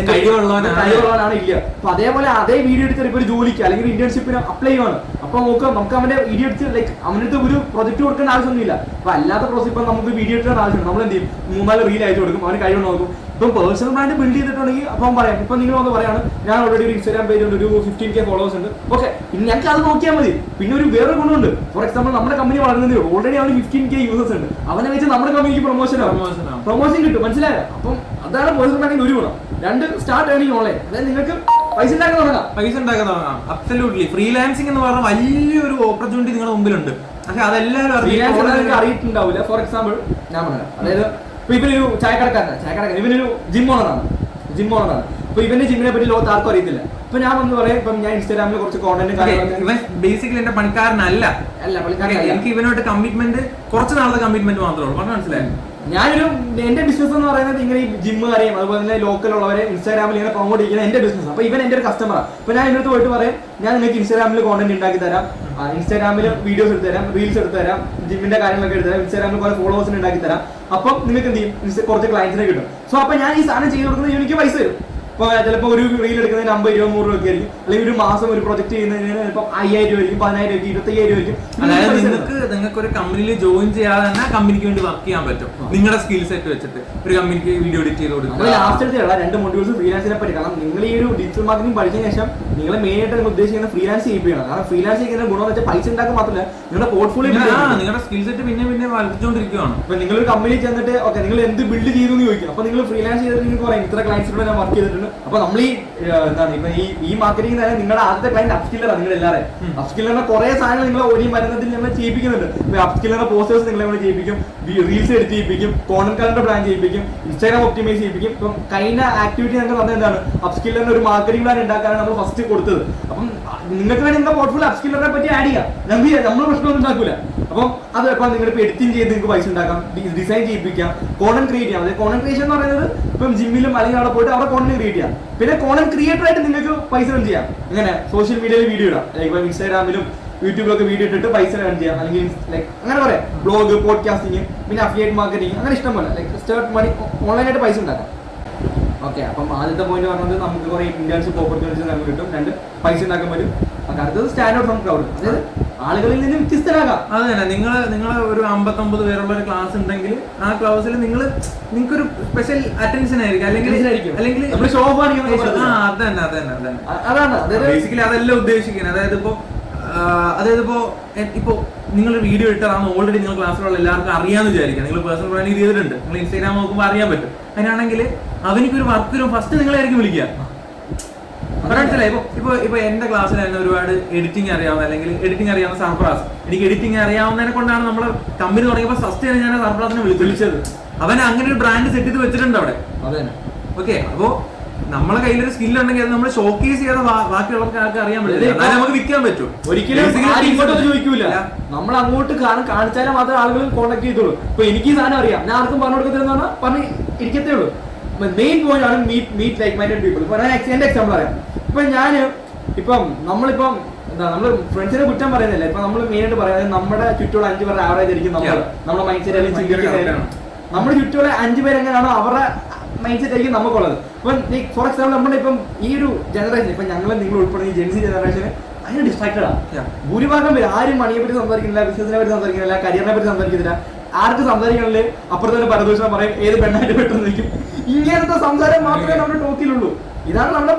കഴിവുള്ളവനാണ് ഇല്ല. അപ്പൊ അതേപോലെ അതേ വീഡിയോ എടുത്ത് ഇപ്പൊ ഒരു ജോലിക്ക് അല്ലെങ്കിൽ ഇന്റേൺഷിപ്പിന് അപ്ലൈ ചെയ്യുവാണ്. അപ്പൊ നോക്കാം നമുക്ക് അവന്റെ വീഡിയോ എടുത്ത് ലൈക്ക് അവനടുത്ത് ഒരു പ്രൊജക്ട് കൊടുക്കേണ്ട ആവശ്യമൊന്നുമില്ല. അപ്പൊ അല്ലാത്ത പ്രോസസ് ഇപ്പൊ നമുക്ക് വീഡിയോ എടുക്കേണ്ട ആവശ്യമുണ്ട്. നമ്മൾ എന്ത് ചെയ്യും, 3-4 റീൽ അയച്ചു കൊടുക്കും, അവന് കഴിവ് നോക്കും. ഇപ്പം പേഴ്സണൽ ബ്രാൻഡ് ബിൽഡ് ചെയ്തിട്ടുണ്ടെങ്കിൽ അപ്പം പറയാം, ഇപ്പൊ നിങ്ങൾ വന്ന് പറയാണ് ഞാൻ ഓൾറെഡി ഒരു ഇൻസ്റ്റാഗ്രാം പേജ് ഉണ്ട്, ഒരു 15K ഫോളോവേഴ്സ് ഉണ്ട്, ഓക്കെ ഞങ്ങൾക്ക് അത് നോക്കിയാൽ മതി. പിന്നെ ഒരു വേറെ ഗുണമുണ്ട്, ഫോർ എക്സാമ്പിൾ നമ്മുടെ കമ്പനി വളർന്നതിൽ ഓൾറെഡി അവന് 15K യൂസേഴ്സ് ഉണ്ട്, അവനെ വെച്ച് നമ്മുടെ കമ്പനിക്ക് പ്രൊമോഷൻ കിട്ടും, മനസ്സിലായോ? അപ്പം അതാണ് പേഴ്സണൽ ബ്രാൻഡിന്റെ ഒരു ഗുണം. 2 സ്റ്റാർട്ട് ഏർണിംഗ് ഓൺലൈൻ, അതായത് നിങ്ങൾക്ക് പൈസ ഉണ്ടാക്കാൻ തുടങ്ങാം. അബ്സല്യൂട്ട്ലി ഫ്രീലാൻസിംഗ് എന്ന് പറഞ്ഞാൽ വലിയൊരു ഓപ്പർച്യൂണിറ്റി നിങ്ങളുടെ മുമ്പിലുണ്ട്. പക്ഷെ അതെല്ലാവരും അറിയിട്ടുണ്ടാവില്ല. ഫോർ എക്സാമ്പിൾ ഞാൻ പറയാം, അതായത് ഇപ്പൊ ഇവനൊരു ചായക്കടക്കാരൻ, ഇവനൊരു ജിം ഓണറാണ്. അപ്പൊ ഇവന്റെ ജിമ്മിനെ പറ്റി ലോകത്ത് ആർക്കും അറിയത്തില്ല. ഇപ്പൊ ഞാൻ വന്ന് പറയാം, ഇപ്പം ഞാൻ ഇൻസ്റ്റാഗ്രാമിൽ കുറച്ച് കോണ്ടന്റ് ഇവൻ ബേസിക്കലി എന്റെ പണിക്കാരനല്ല, എനിക്ക് ഇവനോട്ട് കമ്മിറ്റ്മെന്റ് കുറച്ച് നാളത്തെ കമ്മിറ്റ്മെന്റ് മാത്രമേ ഉള്ളൂ. പറഞ്ഞു മനസ്സിലായി? ഞാനൊരു എന്റെ ബിസിനസ് എന്ന് പറയുന്നത് ഇങ്ങനെ ഈ ജിമ്മുകാരെയും അതുപോലെ തന്നെ ലോക്കലുള്ളവരെ ഇൻസ്റ്റാഗ്രാമിൽ ഇങ്ങനെ പ്രൊമോട്ട് ചെയ്യുന്ന എന്റെ ബിസിനസ്. അപ്പൊ ഇവൻ എന്റെ ഒരു കസ്റ്റമറാണ്. അപ്പൊ ഞാൻ ഇതിനകത്ത് പോയിട്ട് പറയാം, ഞാൻ നിങ്ങൾക്ക് ഇൻസ്റ്റാഗ്രാമിൽ കോണ്ടന്റ് ഉണ്ടാക്കി തരാം, ഇൻസ്റ്റാഗ്രാമിൽ വീഡിയോസ് എടുത്ത് തരാം, റീൽസ് എടുത്ത് തരാം, ജിമ്മിന്റെ കാര്യങ്ങളൊക്കെ എടുത്ത് തരാം, ഇൻസ്റ്റാഗ്രാമിൽ കുറെ ഫോളോവേഴ്സിന് ഉണ്ടാക്കി തരാം. അപ്പം നിങ്ങൾക്ക് എന്ത് ചെയ്യും, കുറച്ച് ക്ലയൻസിനെ കിട്ടും. സോ അപ്പൊ ഞാൻ ഈ സാധനം ചെയ്ത് കൊടുക്കുന്നത് എനിക്ക് പൈസ തരും. ഇപ്പൊ ചിലപ്പോൾ ഒരു റീൽ എടുക്കുന്നതിന് 50-100 രൂപ ഒക്കെ ആയിരിക്കും, അല്ലെങ്കിൽ ഒരു മാസം ഒരു പ്രൊജക്ട് ചെയ്യുന്നതിന് ചിലപ്പോൾ 5000 രൂപ ആയിരിക്കും, 10000 രൂപ, 25000 രൂപ ആയിരിക്കും. അതായത് നിങ്ങൾക്ക് ഒരു കമ്പനിയിൽ ജോയിൻ ചെയ്യാതെ തന്നെ കമ്പനിക്ക് വേണ്ടി വർക്ക് ചെയ്യാൻ പറ്റും. നിങ്ങളുടെ സ്കിൽ സെറ്റ് വെച്ചിട്ട് ഒരു കമ്പനിക്ക് വീഡിയോ എഡിറ്റ് ചെയ്ത് കൊടുക്കുക. ലാസ്റ്റ് എടുത്തുള്ള 2 മോഡ്യൂൾസ് ഫ്രീലാൻസിനെ പറ്റി. കാരണം നിങ്ങൾ ഈ ഒരു ഡിജിറ്റൽ മാർക്കറ്റിംഗ് പഠിച്ചതിന് ശേഷം നിങ്ങൾ മെയിൻ ആയിട്ട് നിങ്ങൾ ഉദ്ദേശിക്കുന്ന ഫ്രീലാൻസ് ചെയ്യിപ്പിക്കണം. കാരണം ഫ്രീലാൻസ് ചെയ്യുന്ന ഗുണം വെച്ചാൽ പൈസ ഉണ്ടാക്കാൻ മാത്രമല്ല നിങ്ങളുടെ പോർട്ട്ഫോളിയോ നിങ്ങളുടെ സ്കിൽ സെറ്റ് പിന്നെ വളർത്തിക്കൊണ്ടിരിക്കുകയാണ്. ഇപ്പൊ നിങ്ങളൊരു കമ്പനി ചെന്നിട്ട് ഓക്കെ നിങ്ങൾ എന്ത് ബിൽഡ് ചെയ്തു എന്ന് ചോദിക്കും. അപ്പൊ നിങ്ങൾ ഫ്രീലാൻസ് ചെയ്തിട്ട് നിങ്ങൾക്ക് പറയാം ഇത്ര ക്ലയൻസിലൂടെ ഞാൻ വർക്ക് ചെയ്തിട്ടുണ്ട്. അപ്പൊ നമ്മൾ ഈ എന്താണ് ഇപ്പൊ ഈ മാർക്കറ്റിംഗ് തന്നെ നിങ്ങളുടെ ആദ്യത്തെ ക്ലയന്റ് അപ്സ്കില്ലറാണ്. നിങ്ങൾ എല്ലാവരും അപ്സ്കില്ലറിന്റെ കുറെ സാധനങ്ങൾ നിങ്ങൾ ഒരു മരുന്നത്തിൽ നമ്മൾ ചെയ്യിപ്പിക്കുന്നുണ്ട്. അപ്സ്കില്ലറിന്റെ പോസ്റ്റേഴ്സ് നിങ്ങളെ കൊണ്ട് ചെയ്യിപ്പിക്കും, റീൽസ് എടുത്ത് ചെയ്യിപ്പിക്കും, കോണ്ടന്റ് കാലണ്ടർ പ്ലാൻ ചെയ്യിപ്പിക്കും, ഇൻസ്റ്റാഗ്രാം ഒപ്റ്റിമൈസ് ചെയ്യിപ്പിക്കും. ഇപ്പം കഴിഞ്ഞ ആക്ടിവിറ്റി ഞങ്ങൾക്ക് തന്നെ എന്താണ് അപ്സ്കില്ലറിന്റെ ഒരു മാർക്കറ്റിംഗ് പ്ലാൻ ഉണ്ടാക്കാനാണ് നമ്മൾ ഫസ്റ്റ് കൊടുത്തത്. അപ്പം നിങ്ങൾക്ക് വേണ്ടി നിങ്ങളുടെ പോർട്ട്ഫോളിയോ അപ്സ്കില്ലറിനെ പറ്റി ആഡ് ചെയ്യാം, നമ്മൾ പ്രശ്നമൊന്നും ഉണ്ടാക്കൂല. അപ്പം അത് ഇപ്പം നിങ്ങളിപ്പോൾ എഡിറ്റിംഗ് ചെയ്ത് നിങ്ങൾക്ക് പൈസ ഉണ്ടാക്കാം, ഡിസൈൻ ചെയ്യിപ്പിക്കാം, കോണ്ടന്റ് ക്രിയേറ്റ് ചെയ്യാം. അതായത് കോണ്ടന്റ് ക്രിയേഷൻ എന്ന് പറയുന്നത് ഇപ്പം ജിമ്മിലും അല്ലെങ്കിൽ അവിടെ പോയിട്ട് അവിടെ കോണ്ടന്റ് ക്രിയേറ്റ് ചെയ്യാം. പിന്നെ കോണ്ടന്റ് ക്രിയേറ്റർ ആയിട്ട് നിങ്ങൾക്ക് പൈസ ഏൺ ചെയ്യാം. ഇങ്ങനെ സോഷ്യൽ മീഡിയയിൽ വീഡിയോ ഇടാം, ലൈക്ക് ഇൻസ്റ്റാഗ്രാമിലും യൂട്യൂബിലൊക്കെ വീഡിയോ ഇട്ടിട്ട് പൈസ ഏൺ ചെയ്യാം. അല്ലെങ്കിൽ ലൈക്ക് അങ്ങനെ പറയാം, ബ്ലോഗ്, പോഡ്കാസ്റ്റിംഗ്, പിന്നെ അഫിലിയേറ്റ് മാർക്കറ്റിംഗ്, അങ്ങനെ ഇഷ്ടം പോലെ ലൈക്ക് സ്റ്റാർട്ട് മണി ഓൺലൈനായിട്ട് പൈസ ഉണ്ടാക്കാം. ഓക്കെ, അപ്പം ആദ്യത്തെ പോയിന്റ് പറഞ്ഞത് നമുക്ക് കുറെ ഇന്റേൺഷിപ്പ് ഓപ്പർച്യൂണിറ്റീസ് നമുക്ക് കിട്ടും. 2 പൈസ ഉണ്ടാക്കാൻ പറ്റും. അടുത്തത് സ്റ്റാൻഡ് ഔട്ട് ഫ്രം ക്രൗഡ്, അതായത് ആളുകളിൽ നിന്ന് വ്യത്യസ്തരാകാം. അത് തന്നെ, നിങ്ങൾ ഒരു 59 പേരുള്ള ഒരു ക്ലാസ് ഉണ്ടെങ്കിൽ ആ ക്ലാസ്സിൽ നിങ്ങൾക്കൊരു സ്പെഷ്യൽ അറ്റൻഷൻ ആയിരിക്കും, അല്ലെങ്കിൽ നമ്മൾ ഷോ ഓഫ് ആണ്. അതാണ് ബേസിക്കലി അതെല്ലാം ഉദ്ദേശിക്കുന്നത്. അതായത് ഇപ്പോ നിങ്ങൾ വീഡിയോ ഇട്ടതാണ് ഓൾറെഡി നിങ്ങൾ ക്ലാസ്സിലുള്ള എല്ലാവർക്കും അറിയാമെന്ന് വിചാരിക്കാം. നിങ്ങൾ പേഴ്സണൽ ബ്രാൻഡിംഗ് ചെയ്തിട്ടുണ്ട്, നിങ്ങൾ ഇൻസ്റ്റാഗ്രാം നോക്കുമ്പോൾ അറിയാൻ പറ്റും. അങ്ങനെയാണെങ്കിൽ അവനിക്കൊരു വർക്ക് വരും, ഫസ്റ്റ് നിങ്ങളായിരിക്കും വിളിക്കുക. മനസ്സിലായി? ഇപ്പൊ എന്റെ ക്ലാസ്സിൽ തന്നെ ഒരുപാട് എഡിറ്റിംഗ് അറിയാവുന്ന, അല്ലെങ്കിൽ എഡിറ്റിംഗ് അറിയാവുന്ന സർഫറാസ്, എനിക്ക് എഡിറ്റിംഗ് അറിയാവുന്നതിനെ കൊണ്ടാണ് നമ്മളെ കമ്പനി തുടങ്ങിയപ്പോൾ ഫസ്റ്റ് തന്നെ ഞാൻ സർഫറാസിനെ വിളിച്ചത്. അവൻ അങ്ങനെ ഒരു ബ്രാൻഡ് സെറ്റ് ചെയ്ത് വെച്ചിട്ടുണ്ട് അവിടെ. ഓക്കെ, അപ്പോ നമ്മളെ കയ്യിലൊരു സ്കിൽ ഉണ്ടെങ്കിൽ അത് നമ്മൾ ഷോക്കേസ് ചെയ്യാതെ ബാക്കിയുള്ളവർക്ക് ആർക്ക് അറിയാൻ പറ്റില്ല, നമുക്ക് വിൽക്കാൻ പറ്റും. ഒരിക്കലും ഇങ്ങോട്ടൊന്നും ചോദിക്കൂല, നമ്മൾ അങ്ങോട്ട് കാണിച്ചാലും മാത്രമേ ആളുകൾ കോൺടാക്ട് ചെയ്തോളൂ. ഇപ്പൊ എനിക്ക് ഈ സാധനം അറിയാം, ഞാൻ ആർക്കും പറഞ്ഞു കൊടുക്കത്തില്ലെന്നാണ് പറഞ്ഞ് ഇരിക്കത്തേ ഉള്ളൂ. മെയിൻ പോയിന്റ് ആണ് മീറ്റ് ലൈക്ക് മൈൻഡഡ് പീപ്പിൾ. ഇപ്പൊ ഞാൻ എന്റെ എക്സാമ്പിൾ പറയാം. ഇപ്പൊ നമ്മളിപ്പം എന്താ നമ്മൾ ഫ്രണ്ട്സിനെ കുറ്റം പറയുന്നില്ല. ഇപ്പൊ നമ്മൾ മെയിൻ ആയിട്ട് പറയുന്നത് നമ്മുടെ ചുറ്റുള്ള 5 പേരുടെ ആവറേജ് ആയിരിക്കും നമ്മുടെ മൈൻഡ് സെറ്റ് അല്ലെങ്കിൽ ചിന്തിക്കുന്നത്. നമ്മുടെ ചുറ്റുള്ള 5 പേര് എങ്ങനെയാണോ അവരുടെ മൈൻഡ് സെറ്റ് ആയിരിക്കും നമുക്കുള്ളത്. ഇപ്പം ഫോർ എക്സാമ്പിൾ നമ്മുടെ ഇപ്പം ഈ ഒരു ജനറേഷൻ, ഇപ്പൊ നിങ്ങൾ ഉൾപ്പെടുന്ന ഈ ജെൻസി ജനറേഷന് അതിന് ഡിസ്ട്രാക്റ്റഡ് ആണ്. ഭൂരിഭാഗം പേര് ആരും മണിയെ പറ്റി സംസാരിക്കുന്നില്ല, ബിസിനസിനെ പറ്റി സംസാരിക്കുന്നില്ല, കരിയറിനെ പറ്റി സംസാരിക്കുന്നില്ല. ആർക്ക് സംസാരിക്കണമെങ്കിൽ അപ്പുറത്ത് തന്നെ പരദൂഷണം പറയും, ഏത് പെണ്ണായിട്ട് പെട്ടെന്ന് നിൽക്കും. ഇങ്ങനത്തെ സംസാരം മാത്രമേ നമ്മുടെ ടോക്കിലുള്ളൂ. ഇതാണ് നമ്മുടെ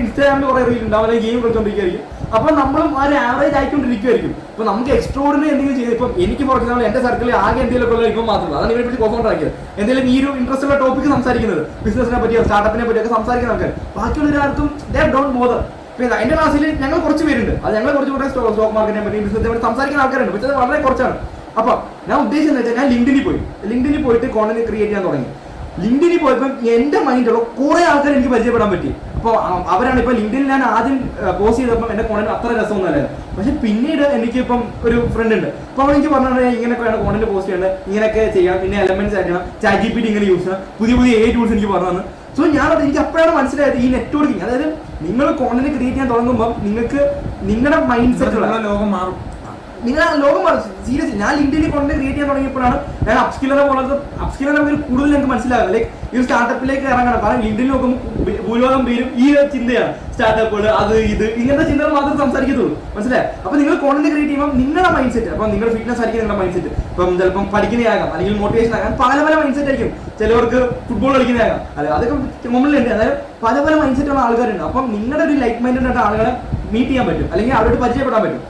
ഇൻസ്റ്റാഗ്രാമിൽ കുറെ റീൽ ഉണ്ടാവും, അല്ലെങ്കിൽ ഗെയിം കളിച്ചോണ്ടിരിക്കുകയായിരിക്കും. അപ്പൊ നമ്മളും ആ ഒരു ആവറേജ് ആയിക്കൊണ്ടിരിക്കുമായിരിക്കും. ഇപ്പൊ നമുക്ക് എക്സ്ട്രോർഡിനറി എന്തെങ്കിലും ചെയ്ത്, ഇപ്പം എനിക്ക് ഫോർ എക്സാമ്പിൾ എന്റെ സർക്കിളിൽ ആകെ എന്തെങ്കിലും ഉള്ള ഇപ്പം മാത്രമല്ല, അതാണ് ഇവരെ പറ്റി കോഫൗണ്ടർ ആക്കിയത്. എന്തെങ്കിലും ഈ ഒരു ഇൻട്രസ്റ്റ് ഉള്ള ടോപ്പിക്ക് സംസാരിക്കുന്നത്, ബിസിനസിനെ പറ്റിയോ സ്റ്റാർട്ടപ്പിനെ പറ്റിയൊക്കെ സംസാരിക്കുന്ന ആൾക്കാർ, ബാക്കിയുള്ളവരാർക്കും ദേ ഡോണ്ട് ബോദർ. പിന്നെ എന്റെ ക്ലാസ്സിൽ ഞങ്ങൾ കുറച്ച് പേരുണ്ട്, അത് ഞങ്ങൾ കുറച്ചുകൂടെ സ്റ്റോക്ക് മാർക്കറ്റിനെ പറ്റി ബിസിനസിനെ പറ്റി സംസാരിക്കുന്ന ആൾക്കാരുണ്ട്, പക്ഷേ അത് വളരെ കുറച്ചാണ്. അപ്പൊ ഞാൻ ഉദ്ദേശിച്ചത് വെച്ചാൽ ഞാൻ ലിങ്ക്ഡിനിൽ പോയിട്ട് കോണ്ടന്റ് ക്രിയേറ്റ് ചെയ്യാൻ തുടങ്ങി. ലിങ്ക്ഡിനിൽ പോയപ്പോൾ എന്റെ മൈൻഡിലുള്ള കുറെ ആൾക്കാർ എനിക്ക് പരിചയപ്പെടാൻ പറ്റി. അപ്പോൾ അവരാണ് ഇപ്പൊ ലിങ്ക്ഡിനിൽ ഞാൻ ആദ്യം പോസ്റ്റ് ചെയ്തപ്പോൾ എന്റെ കോണ്ടന്റ് അത്ര രസമൊന്നുമല്ല. പക്ഷെ പിന്നീട് എനിക്ക് ഇപ്പം ഒരു ഫ്രണ്ട് ഉണ്ട്, അപ്പൊ അവൻ എനിക്ക് പറഞ്ഞാൽ ഇങ്ങനെയൊക്കെ വേണം കോണ്ടന്റ് പോസ്റ്റ് ചെയ്യേണ്ടത്, ഇങ്ങനെയൊക്കെ ചെയ്യാം, പിന്നെ എലമെന്റ്സ് ആക്കണം, ChatGPT ഇങ്ങനെ യൂസ് ചെയ്യാം, പുതിയ AI ടൂൾസ് എനിക്ക് പറഞ്ഞു തന്നു. സോ എനിക്ക് അപ്പോഴാണ് മനസ്സിലായത് ഈ നെറ്റ്വർക്കിംഗ്, അതായത് നിങ്ങൾ കോണ്ടന്റ് ക്രിയേറ്റ് ചെയ്യാൻ തുടങ്ങുമ്പോൾ നിങ്ങൾക്ക് നിങ്ങളുടെ മൈൻഡ് സെറ്റ് ലോകം മാറും, നിങ്ങൾ ലോകം മാറും. സീരിയസ്ലി ഞാൻ ലിങ്ക്ഡിനിൽ കോണ്ടന്റ് ക്രിയേറ്റ് ചെയ്യാൻ തുടങ്ങിയപ്പോഴാണ് ഞാൻ അപ്സ്കില്ലറെ കൂടുതൽ എനിക്ക് മനസ്സിലാകുന്നത്. ലൈക്ക് ഈ ഒരു സ്റ്റാർട്ടപ്പിലേക്ക് ഇറങ്ങണം. കാരണം ലിങ്ക്ഡിനിൽ നോക്കുമ്പോൾ ഭൂരിഭാഗം പേരും ഈ ചിന്തയാണ്, സ്റ്റാർട്ടപ്പുകൾ അത് ഇത് ഇങ്ങനത്തെ ചിന്തകൾ മാത്രമേ സംസാരിക്കത്തുള്ളൂ. മനസ്സിലായി? അപ്പൊ നിങ്ങൾ കോണ്ടന്റ് ക്രിയേറ്റ് ചെയ്യുമ്പോൾ നിങ്ങളുടെ മൈൻഡ് സെറ്റ്, അപ്പൊ നിങ്ങളുടെ ഫിറ്റ്നസ് ആയിരിക്കും നിങ്ങളുടെ മൈൻഡ് സെറ്റ്. ഇപ്പം ചിലപ്പം പഠിക്കുന്നതാകാം, അല്ലെങ്കിൽ മോട്ടിവേഷൻ ആകാം, പല മൈൻഡ് സെറ്റ് ആയിരിക്കും. ചിലവർക്ക് ഫുട്ബോൾ കളിക്കുന്നതാകാം, അതൊക്കെ കോമണിലുണ്ട്. അതായത് പല മൈൻഡ് സെറ്റുള്ള ആൾക്കാരുണ്ട്. അപ്പം നിങ്ങളുടെ ഒരു ലൈക്ക് മൈൻഡ് ആയിട്ട് ആളുകളെ മീറ്റ് ചെയ്യാൻ പറ്റും, അല്ലെങ്കിൽ അവരോട് പരിചയപ്പെടാൻ പറ്റും.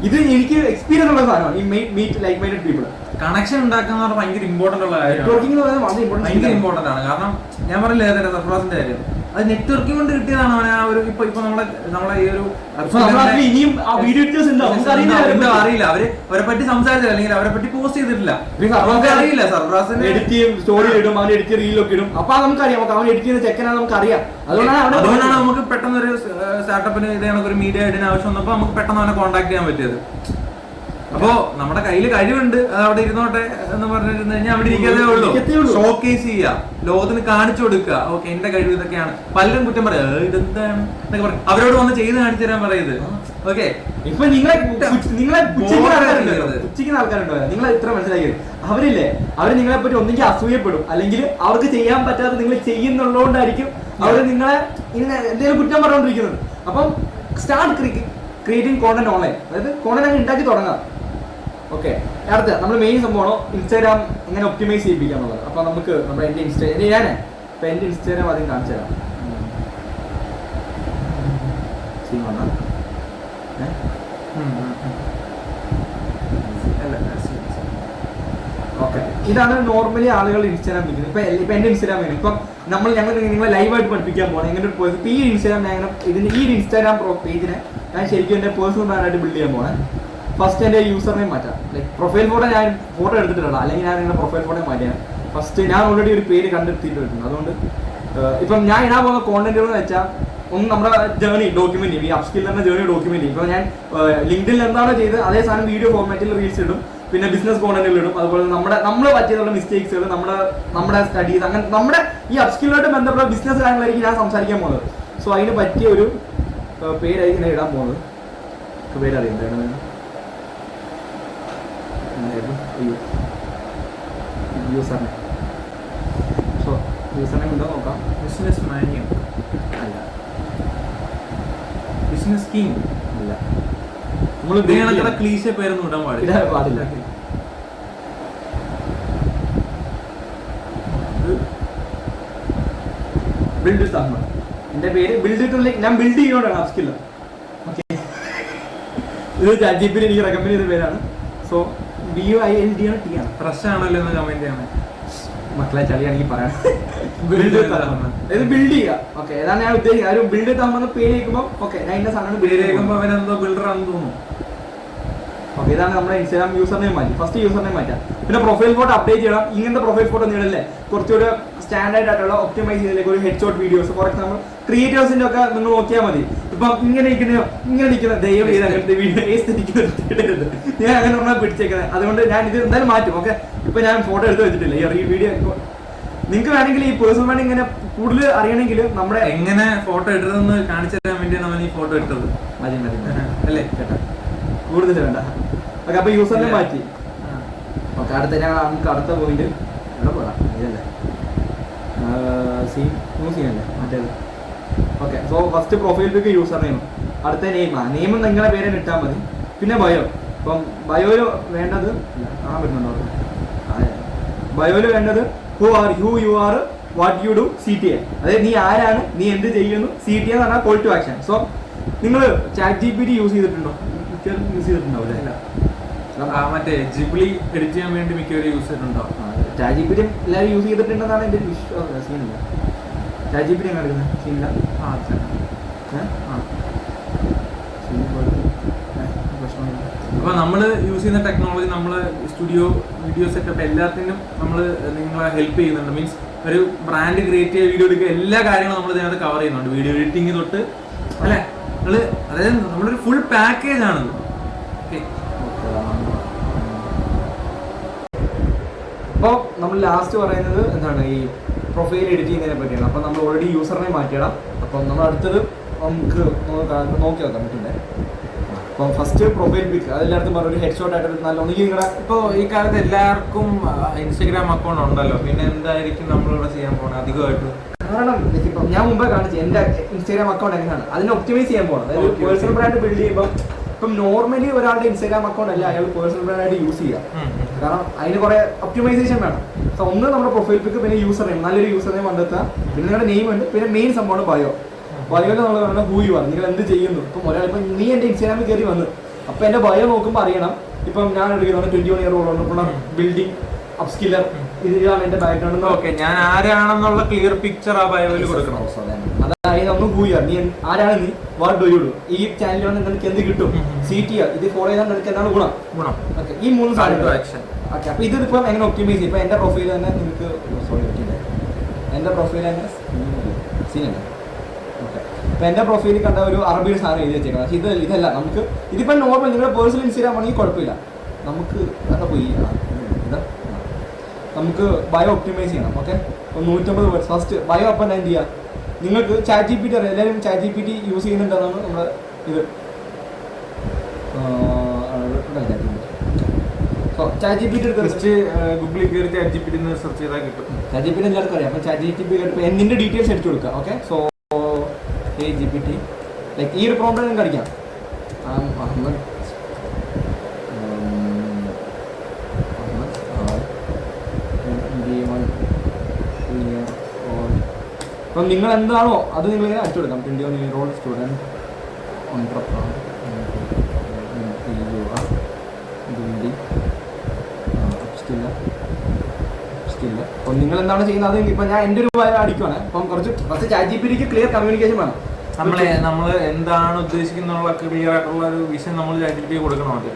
ഇത് എനിക്ക് എക്സ്പീരിയൻസ് ഉള്ള സാധനമാണ് ഈ meet like minded people. Connection ഉണ്ടാക്കുന്ന ഭയങ്കര ഇമ്പോർട്ടന്റ് ഉള്ള കാര്യമാണ്, ഭയങ്കര ഇമ്പോർട്ടന്റ് ആണ്. കാരണം ഞാൻ പറഞ്ഞില്ലേ സർഫറാസിന്റെ കാര്യം, അത് നെറ്റ്വർക്കിംഗ് കൊണ്ട് കിട്ടിയതാണ് അവനെ ആ ഒരു ഇപ്പൊ നമ്മളെ ഈ ഒരു ഇനിയും അറിയില്ല, അവരെ പറ്റി സംസാരിച്ചില്ല, അല്ലെങ്കിൽ അവരെ പറ്റി പോസ്റ്റ് ചെയ്തിട്ടില്ല, അറിയില്ല. സർഫറാസിന് എഡിറ്റ് ചെയ്യും, സ്റ്റോറി ഇടും, അവൻ എഡിറ്റ് റീലൊക്കെ ഇടും. അപ്പൊ നമുക്കറിയാം അവൻ എഡിറ്റ് ചെയ്യുന്ന ചെക്കനാണ് നമുക്കറിയാം. അതുകൊണ്ടാണ് നമുക്ക് പെട്ടെന്ന് ഒരു സ്റ്റാർട്ടപ്പിന് ഇതേ ഒരു മീഡിയ ഐഡിന് ആവശ്യം വന്നപ്പോ നമുക്ക് പെട്ടെന്ന് അവനെ കോൺടാക്ട് ചെയ്യാൻ പറ്റിയത്. അപ്പോ നമ്മുടെ കയ്യിൽ കഴിവുണ്ട്, അത് അവിടെ ഇരുന്നോട്ടെ എന്ന് പറഞ്ഞിരുന്നു കഴിഞ്ഞാൽ അവിടെ ഇരിക്കതേ ഉള്ളൂ. ഷോക്കേസ് ചെയ്യുക, ലോകത്തിന് കാണിച്ചു കൊടുക്കുക, ഓക്കെ എന്റെ കഴിവ് ഇതൊക്കെയാണ്. പലരും കുറ്റം പറയാ ഇതെന്താണ് എന്നൊക്കെ പറയും, അവരോട് വന്ന് ചെയ്ത് കാണിച്ചു തരാൻ പറയുന്നത്. ഓക്കെ, ഇപ്പൊ നിങ്ങളെ പുച്ഛിക്കുന്ന ആൾക്കാരുണ്ടോ? നിങ്ങൾ ഇത്ര മനസ്സിലാക്കിയത് അവര് നിങ്ങളെ പറ്റി ഒന്നെങ്കിൽ അസൂയപ്പെടും, അല്ലെങ്കിൽ അവർക്ക് ചെയ്യാൻ പറ്റാതെ നിങ്ങൾ ചെയ്യുന്നുള്ളതുകൊണ്ടായിരിക്കും അവര് നിങ്ങളെ എന്തെങ്കിലും കുറ്റം പറഞ്ഞുകൊണ്ടിരിക്കുന്നത്. അപ്പം സ്റ്റാർട്ട് ക്രിയേറ്റിംഗ് കോണ്ടന്റ് ഓൺലൈൻ, അതായത് കോണ്ടന്റ് അങ്ങ് ഉണ്ടാക്കി തുടങ്ങാം. ഓക്കെ, അടുത്ത നമ്മൾ മെയിൻ സംഭവമാണോ ഇൻസ്റ്റാഗ്രാം എങ്ങനെ ഒപ്റ്റിമൈസ് ചെയ്യിപ്പിക്കുക എന്നുള്ളത്. അപ്പൊ നമുക്ക് നമ്മുടെ എന്റെ എന്റെ ഇൻസ്റ്റാഗ്രാം ആദ്യം കാണിച്ചു തരാം. ഓക്കെ, ഇതാണ് നോർമലി ആളുകൾ ഇൻസ്റ്റാഗ്രാം വിളിക്കുന്നത്. ഇപ്പൊ എന്റെ ഇൻസ്റ്റാഗ്രാം വേണം. ഇപ്പം ഞങ്ങൾ നിങ്ങളെ ലൈവായിട്ട് പഠിപ്പിക്കാൻ പോകണം എങ്ങനെ ഒരു പേഴ്സൺ. ഈ ഇൻസ്റ്റാഗ്രാം ഞാൻ ഈ ഇൻസ്റ്റാഗ്രാം പേജിനെ ഞാൻ ശരിക്കും എന്റെ പേഴ്സണൽ ബ്രാൻഡായിട്ട് ബിൽഡ് ചെയ്യാൻ പോകണം. ഫസ്റ്റ് എന്റെ യൂസർ നെയിം മാറ്റാം. ലൈക്ക് പ്രൊഫൈൽ ഫോട്ടോ ഞാൻ ഫോട്ടോ എടുത്തിട്ടുള്ള, അല്ലെങ്കിൽ ഞാൻ നിങ്ങളുടെ പ്രൊഫൈൽ ഫോട്ടോ മാറ്റിയാണ്. ഫസ്റ്റ് ഞാൻ ഓൾറെഡി ഒരു പേര് കണ്ടെത്തിയിട്ടുണ്ട്. അതുകൊണ്ട് ഇപ്പം ഞാൻ ഇടാൻ പോകുന്ന കോണ്ടന്റുകൾ എന്ന് വെച്ചാൽ ഒന്ന് നമ്മുടെ ജേർണി ഡോക്യുമെന്റ് ചെയ്യും, ഈ അപ്സ്കില്ലറിന്റെ ജേർണി ഡോക്യുമെന്റ് ചെയ്യും. ഇപ്പൊ ഞാൻ ലിങ്ക്ഡിനിൽ എന്താണോ ചെയ്ത് അതേ സാധനം വീഡിയോ ഫോർമാറ്റിൽ റീൽസ് ഇടും, പിന്നെ ബിസിനസ് കോണ്ടന്റുകൾ ഇടും. അതുപോലെ നമ്മൾ പറ്റിയതുള്ള മിസ്റ്റേക്സുകൾ, നമ്മുടെ സ്റ്റഡീസ്, അങ്ങനെ നമ്മുടെ ഈ അപ്സ്കില്ലുമായിട്ട് ബന്ധപ്പെട്ട ബിസിനസ് കാര്യങ്ങളായിരിക്കും ഞാൻ സംസാരിക്കാൻ പോകുന്നത്. സോ അതിന് പറ്റിയ ഒരു പേരായിരിക്കും ഞാൻ ഇടാൻ പോകുന്നത്. പേരറിയാം യൂസറിനെ. സോ യൂസറിനെ ഉണ്ടോ നോക്കാം. ബിസിനസ് മാന്യം അല്ല, ബിസിനസ് കിങ് അല്ല. നമ്മൾ ക്ലീശ പേരൊന്നും ഇടാൻ പാടില്ല. ബിൽഡ് വിത്ത് അഹ്മദ്. എന്റെ പേര് ബിൽഡ് വിത്ത്, ഞാൻ ബിൽഡ് ചെയ്യുന്നോണ്ടാണ് അപ്സ്കില്ലർ. ഓക്കെ, ഇത് ChatGPT എനിക്ക് റെക്കമെൻഡ് ചെയ്ത പേരാണ്. സോ BUILD ആണ്, T ആണ്. ഫ്രഷ് ആണല്ലോ എന്ന് കമന്റ് ചെയ്യണം. മക്കളെ ചളിയാണെങ്കിൽ പറയാം. ബിൽഡ് വിത്ത് അഹ്മദ്, അതായത് ബിൽഡ് ചെയ്യുക. ഓക്കെ, അതാണ് ഞാൻ ഉദ്ദേശിക്കുന്നത്. ഒരു ബിൽഡ് വിത്ത് അഹ്മദ് പേര് കേൾക്കുമ്പോൾ ഓക്കെ ഞാൻ ഇന്ന സാധനം പേര് കേൾക്കുമ്പോൾ അവനെന്തോ ബിൽഡറാണെന്ന് തോന്നുന്നു. ഓക്കെ, ഇതാണ് നമ്മുടെ ഇൻസ്റ്റാഗ്രാം യൂസർ നെയിം മാറ്റി. ഫസ്റ്റ് യൂസർ നെയിം മാറ്റാം. പിന്നെ പ്രൊഫൈൽ ഫോട്ടോ അപ്ഡേറ്റ് ചെയ്യണം. ഇങ്ങനത്തെ പ്രൊഫൈൽ ഫോട്ടോ നീടല്ലേ, കുറച്ചുകൂടെ സ്റ്റാൻഡേർഡ് ആയിട്ടുള്ള ഒപ്റ്റിമൈസ് ചെയ്തതിലേക്ക് ഒരു head shot videos. For example ക്രിയേറ്റേഴ്സിന്റെ ഒക്കെ നിങ്ങൾ നോക്കിയാൽ മതി. ഇപ്പം ഇങ്ങനെ നിൽക്കുന്ന ദൈവം ചെയ്ത് അങ്ങനത്തെ വീഡിയോ ഇടരുത്. ഞാൻ അങ്ങനെ പറഞ്ഞാൽ പിടിച്ചേക്കുന്നത്. അതുകൊണ്ട് ഞാൻ ഇത് എന്തായാലും മാറ്റും. ഓക്കെ, ഇപ്പൊ ഞാൻ ഫോട്ടോ എടുത്ത് വെച്ചിട്ടില്ല. ഈ വീഡിയോ നിങ്ങൾക്ക് വേണമെങ്കിൽ ഈ പേഴ്സണൽ വേണ്ടി ഇങ്ങനെ കൂടുതൽ അറിയണമെങ്കിൽ നമ്മുടെ എങ്ങനെ ഫോട്ടോ എടുത്തതെന്ന് കാണിച്ചു തരാൻ വേണ്ടിയാണ് അവൻ ഈ ഫോട്ടോ എടുത്തത്. മതി അല്ലേ കേട്ടോ, കൂടുതൽ വേണ്ട. ഓക്കെ, അപ്പൊ യൂസറിനെ മാറ്റി. ഓക്കെ, നമുക്ക് അടുത്ത പോയിന്റ് എവിടെ പോകാം? ഇതല്ലേ സീനല്ലേ മറ്റേത്. ഓക്കെ, സോ ഫസ്റ്റ് പ്രൊഫൈൽ പിക്ക് യൂസർ നെയിം, അടുത്ത നെയിം നിങ്ങളുടെ പേരെ ഇട്ടാൽ മതി. പിന്നെ ബയോ. ഇപ്പം ബയോയിൽ വേണ്ടത് കാണാൻ പറ്റുന്നുണ്ടോ? ബയോയിൽ വേണ്ടത് who you are, what you do, CTA. അതായത് നീ ആരാണ്, നീ എന്ത് ചെയ്യുന്നു. CTA എന്ന് പറഞ്ഞാൽ കോൾ ടു ആക്ഷൻ. സോ നിങ്ങൾ ChatGPT യൂസ് ചെയ്തിട്ടുണ്ടോ? യൂസ് ചെയ്തിട്ടുണ്ടാവില്ല. മറ്റേ ജിബ്ലി എഡിറ്റ് ചെയ്യാൻ വേണ്ടി മിക്കവരും യൂസ് ചെയ്തിട്ടുണ്ടോ? ChatGPT എല്ലാവരും യൂസ് ചെയ്തിട്ടുണ്ടെന്നാണ് എൻ്റെ ഒരു വിശ്വാസം. സീനില്ല. ChatGPT എങ്ങനെ എടുക്കുന്നത്? സീനില്ല. പ്രശ്നമില്ല. അപ്പൊ നമ്മൾ യൂസ് ചെയ്യുന്ന ടെക്നോളജി, നമ്മള് സ്റ്റുഡിയോ, വീഡിയോ സെറ്റപ്പ് എല്ലാത്തിനും നമ്മൾ നിങ്ങളെ ഹെൽപ്പ് ചെയ്യുന്നുണ്ട്. മീൻസ് ഒരു ബ്രാൻഡ് ക്രിയേറ്റ് ചെയ്യുക, വീഡിയോ എടുക്കുക, എല്ലാ കാര്യങ്ങളും നമ്മൾ ഇതിനകത്ത് കവർ ചെയ്യുന്നുണ്ട്. വീഡിയോ എഡിറ്റിംഗ് തൊട്ട് അല്ലെ, അതായത് നമ്മളൊരു ഫുൾ പാക്കേജ് ആണത്. അപ്പോൾ നമ്മൾ ലാസ്റ്റ് പറയുന്നത് എന്താണ്, ഈ പ്രൊഫൈൽ എഡിറ്റ് ചെയ്യുന്നതിനെ പറ്റിയാണ്. അപ്പം നമ്മൾ ഓൾറെഡി യൂസറിനെ മാറ്റിയിടാം. അപ്പം നമ്മൾ അടുത്തത് നമുക്ക് നോക്കി നോക്കാം പറ്റില്ലേ. അപ്പം ഫസ്റ്റ് പ്രൊഫൈൽ പിക്ക് അതെല്ലായിടത്തും പറഞ്ഞ ഒരു ഹെഡ് ഷോട്ട് ആയിട്ട് നല്ല ഒന്നുകിൽ നിങ്ങളുടെ ഇപ്പോൾ ഈ കാലത്ത് എല്ലാവർക്കും ഇൻസ്റ്റഗ്രാം അക്കൗണ്ട് ഉണ്ടല്ലോ, പിന്നെ എന്തായിരിക്കും നമ്മളിവിടെ ചെയ്യാൻ പോകുന്നത് അധികമായിട്ട്? കാരണം ഇപ്പം ഞാൻ മുമ്പേ കാണിച്ചു എൻ്റെ ഇൻസ്റ്റാഗ്രാം അക്കൗണ്ട് എങ്ങനെയാണ് അതിനെ ഒപ്റ്റിമൈസ് ചെയ്യാൻ പോകുന്നത്. അതായത് പേഴ്സണൽ ബ്രാൻഡ് ബിൽഡ് ചെയ്യുമ്പോൾ ഇപ്പം നോർമലി ഒരാളുടെ ഇൻസ്റ്റാഗ്രാം അക്കൗണ്ട് അല്ല അയാൾ പേഴ്സണൽ ബ്രാൻഡായിട്ട് യൂസ് ചെയ്യുക. കാരണം അതിന് കുറെ ഒപ്റ്റിമൈസേഷൻ വേണം. സോ ഒന്ന് നമ്മുടെ പ്രൊഫൈൽ പിക്ക്, പിന്നെ യൂസർ നെയിം, നല്ലൊരു യൂസർ നെയിം കണ്ടെത്തുക, പിന്നെ നിങ്ങളുടെ നെയിം ഉണ്ട്, പിന്നെ മെയിൻ സംഭവമാണ് ബയോ. ബയോയിൽ നമ്മൾ പറയുന്നത് ഹൂ യു ആർ, നിങ്ങൾ എന്ത് ചെയ്യുന്നു. ഇപ്പം ഒരാൾ ഇപ്പം നീ എൻ്റെ ഇൻസ്റ്റാഗ്രാമിൽ കയറി വന്നു, അപ്പം എൻ്റെ ബയോ നോക്കുമ്പോൾ അറിയണം ഇപ്പം ഞാൻ എടുക്കുന്നത് 21 year old ബിൽഡിംഗ് അപ്സ്കില്ലർ, ഇതാണ് എൻ്റെ ബാക്ക്ഗ്രൗണ്ട്. ഓക്കെ, ഞാൻ ആരാണെന്നുള്ള ക്ലിയർ പിക്ചർ ആ ബയോയിൽ കൊടുക്കണം. അതായത് ഒന്ന് ഹൂ യു ആർ, നീ ആരാണ്, നീ വാട്ട് ഡു യു ഡു, ഈ ചാനലിൽ വന്ന് നിനക്ക് എന്ത് കിട്ടും, CTR ഇത് ഫോളോ ചെയ്താൽ നിനക്ക് എന്താണ് ഗുണം. ഓക്കെ, ഈ 3 സാധനങ്ങൾ. ഓക്കെ, അപ്പോൾ ഇതിപ്പം എങ്ങനെ ഒപ്റ്റിമൈസ് ചെയ്യും? ഇപ്പം എൻ്റെ പ്രൊഫൈൽ തന്നെ നിങ്ങൾക്ക് എൻ്റെ പ്രൊഫൈൽ തന്നെ സീനല്ലേ. ഓക്കെ, ഇപ്പം എൻ്റെ പ്രൊഫൈലിൽ കണ്ട ഒരു അറബിയുടെ സാധനം എഴുതി വെച്ചേക്കണം. പക്ഷേ ഇതല്ല നമുക്ക് ഇതിപ്പം നോർമൽ നിങ്ങളുടെ പേഴ്സണൽ ഇൻസ്റ്റാഗ്രാം ആണെങ്കിൽ കുഴപ്പമില്ല. നമുക്ക് അതാ പോയി ഇതാ നമുക്ക് ബയോ ഒപ്റ്റിമൈസ് ചെയ്യണം. Okay, 150 words first bio. അപ്പം എന്ത് ചെയ്യുക, നിങ്ങൾക്ക് ചാറ്റ് GPT അറിയാം, എല്ലാവരും ചാറ്റ് GPT യൂസ് ചെയ്യുന്നുണ്ടെന്നാണ് നമ്മുടെ ഇത്. സോ ചാറ്റ് GPT എടുത്ത് ഗൂഗിളിൽ കയറി ചാറ്റ് GPT സെർച്ച് ചെയ്താൽ കിട്ടും. ചാറ്റ് GPT എല്ലാവർക്കും അറിയാം. അപ്പം ചാറ്റ് GPT എന്നിൻ്റെ ഡീറ്റെയിൽസ് അടിച്ചു കൊടുക്കുക. ഓക്കെ, സോ GPT ലൈക്ക് ഈ ഒരു പ്രോംപ്റ്റ് നിങ്ങൾക്ക് അടിക്കാം. അഹമ്മദ് അപ്പം നിങ്ങൾ എന്താണോ അത് നിങ്ങൾ അടിച്ചു കൊടുക്കാം. 21 year old സ്റ്റുഡൻറ്റ് അപ്പം നിങ്ങൾ എന്താണ് ചെയ്യുന്നത് അത് ഇപ്പം ഞാൻ എൻ്റെ ഒരു അടിക്കുവാണ്. അപ്പം കുറച്ച് ചാറ്റ് GPTക്ക് ക്ലിയർ കമ്മ്യൂണിക്കേഷൻ വേണം. നമ്മൾ എന്താണ് ഉദ്ദേശിക്കുന്നുള്ള ക്ലിയർ ആയിട്ടുള്ള ഒരു വിഷൻ നമ്മൾ ചാറ്റ് GPT കൊടുക്കണം. അത്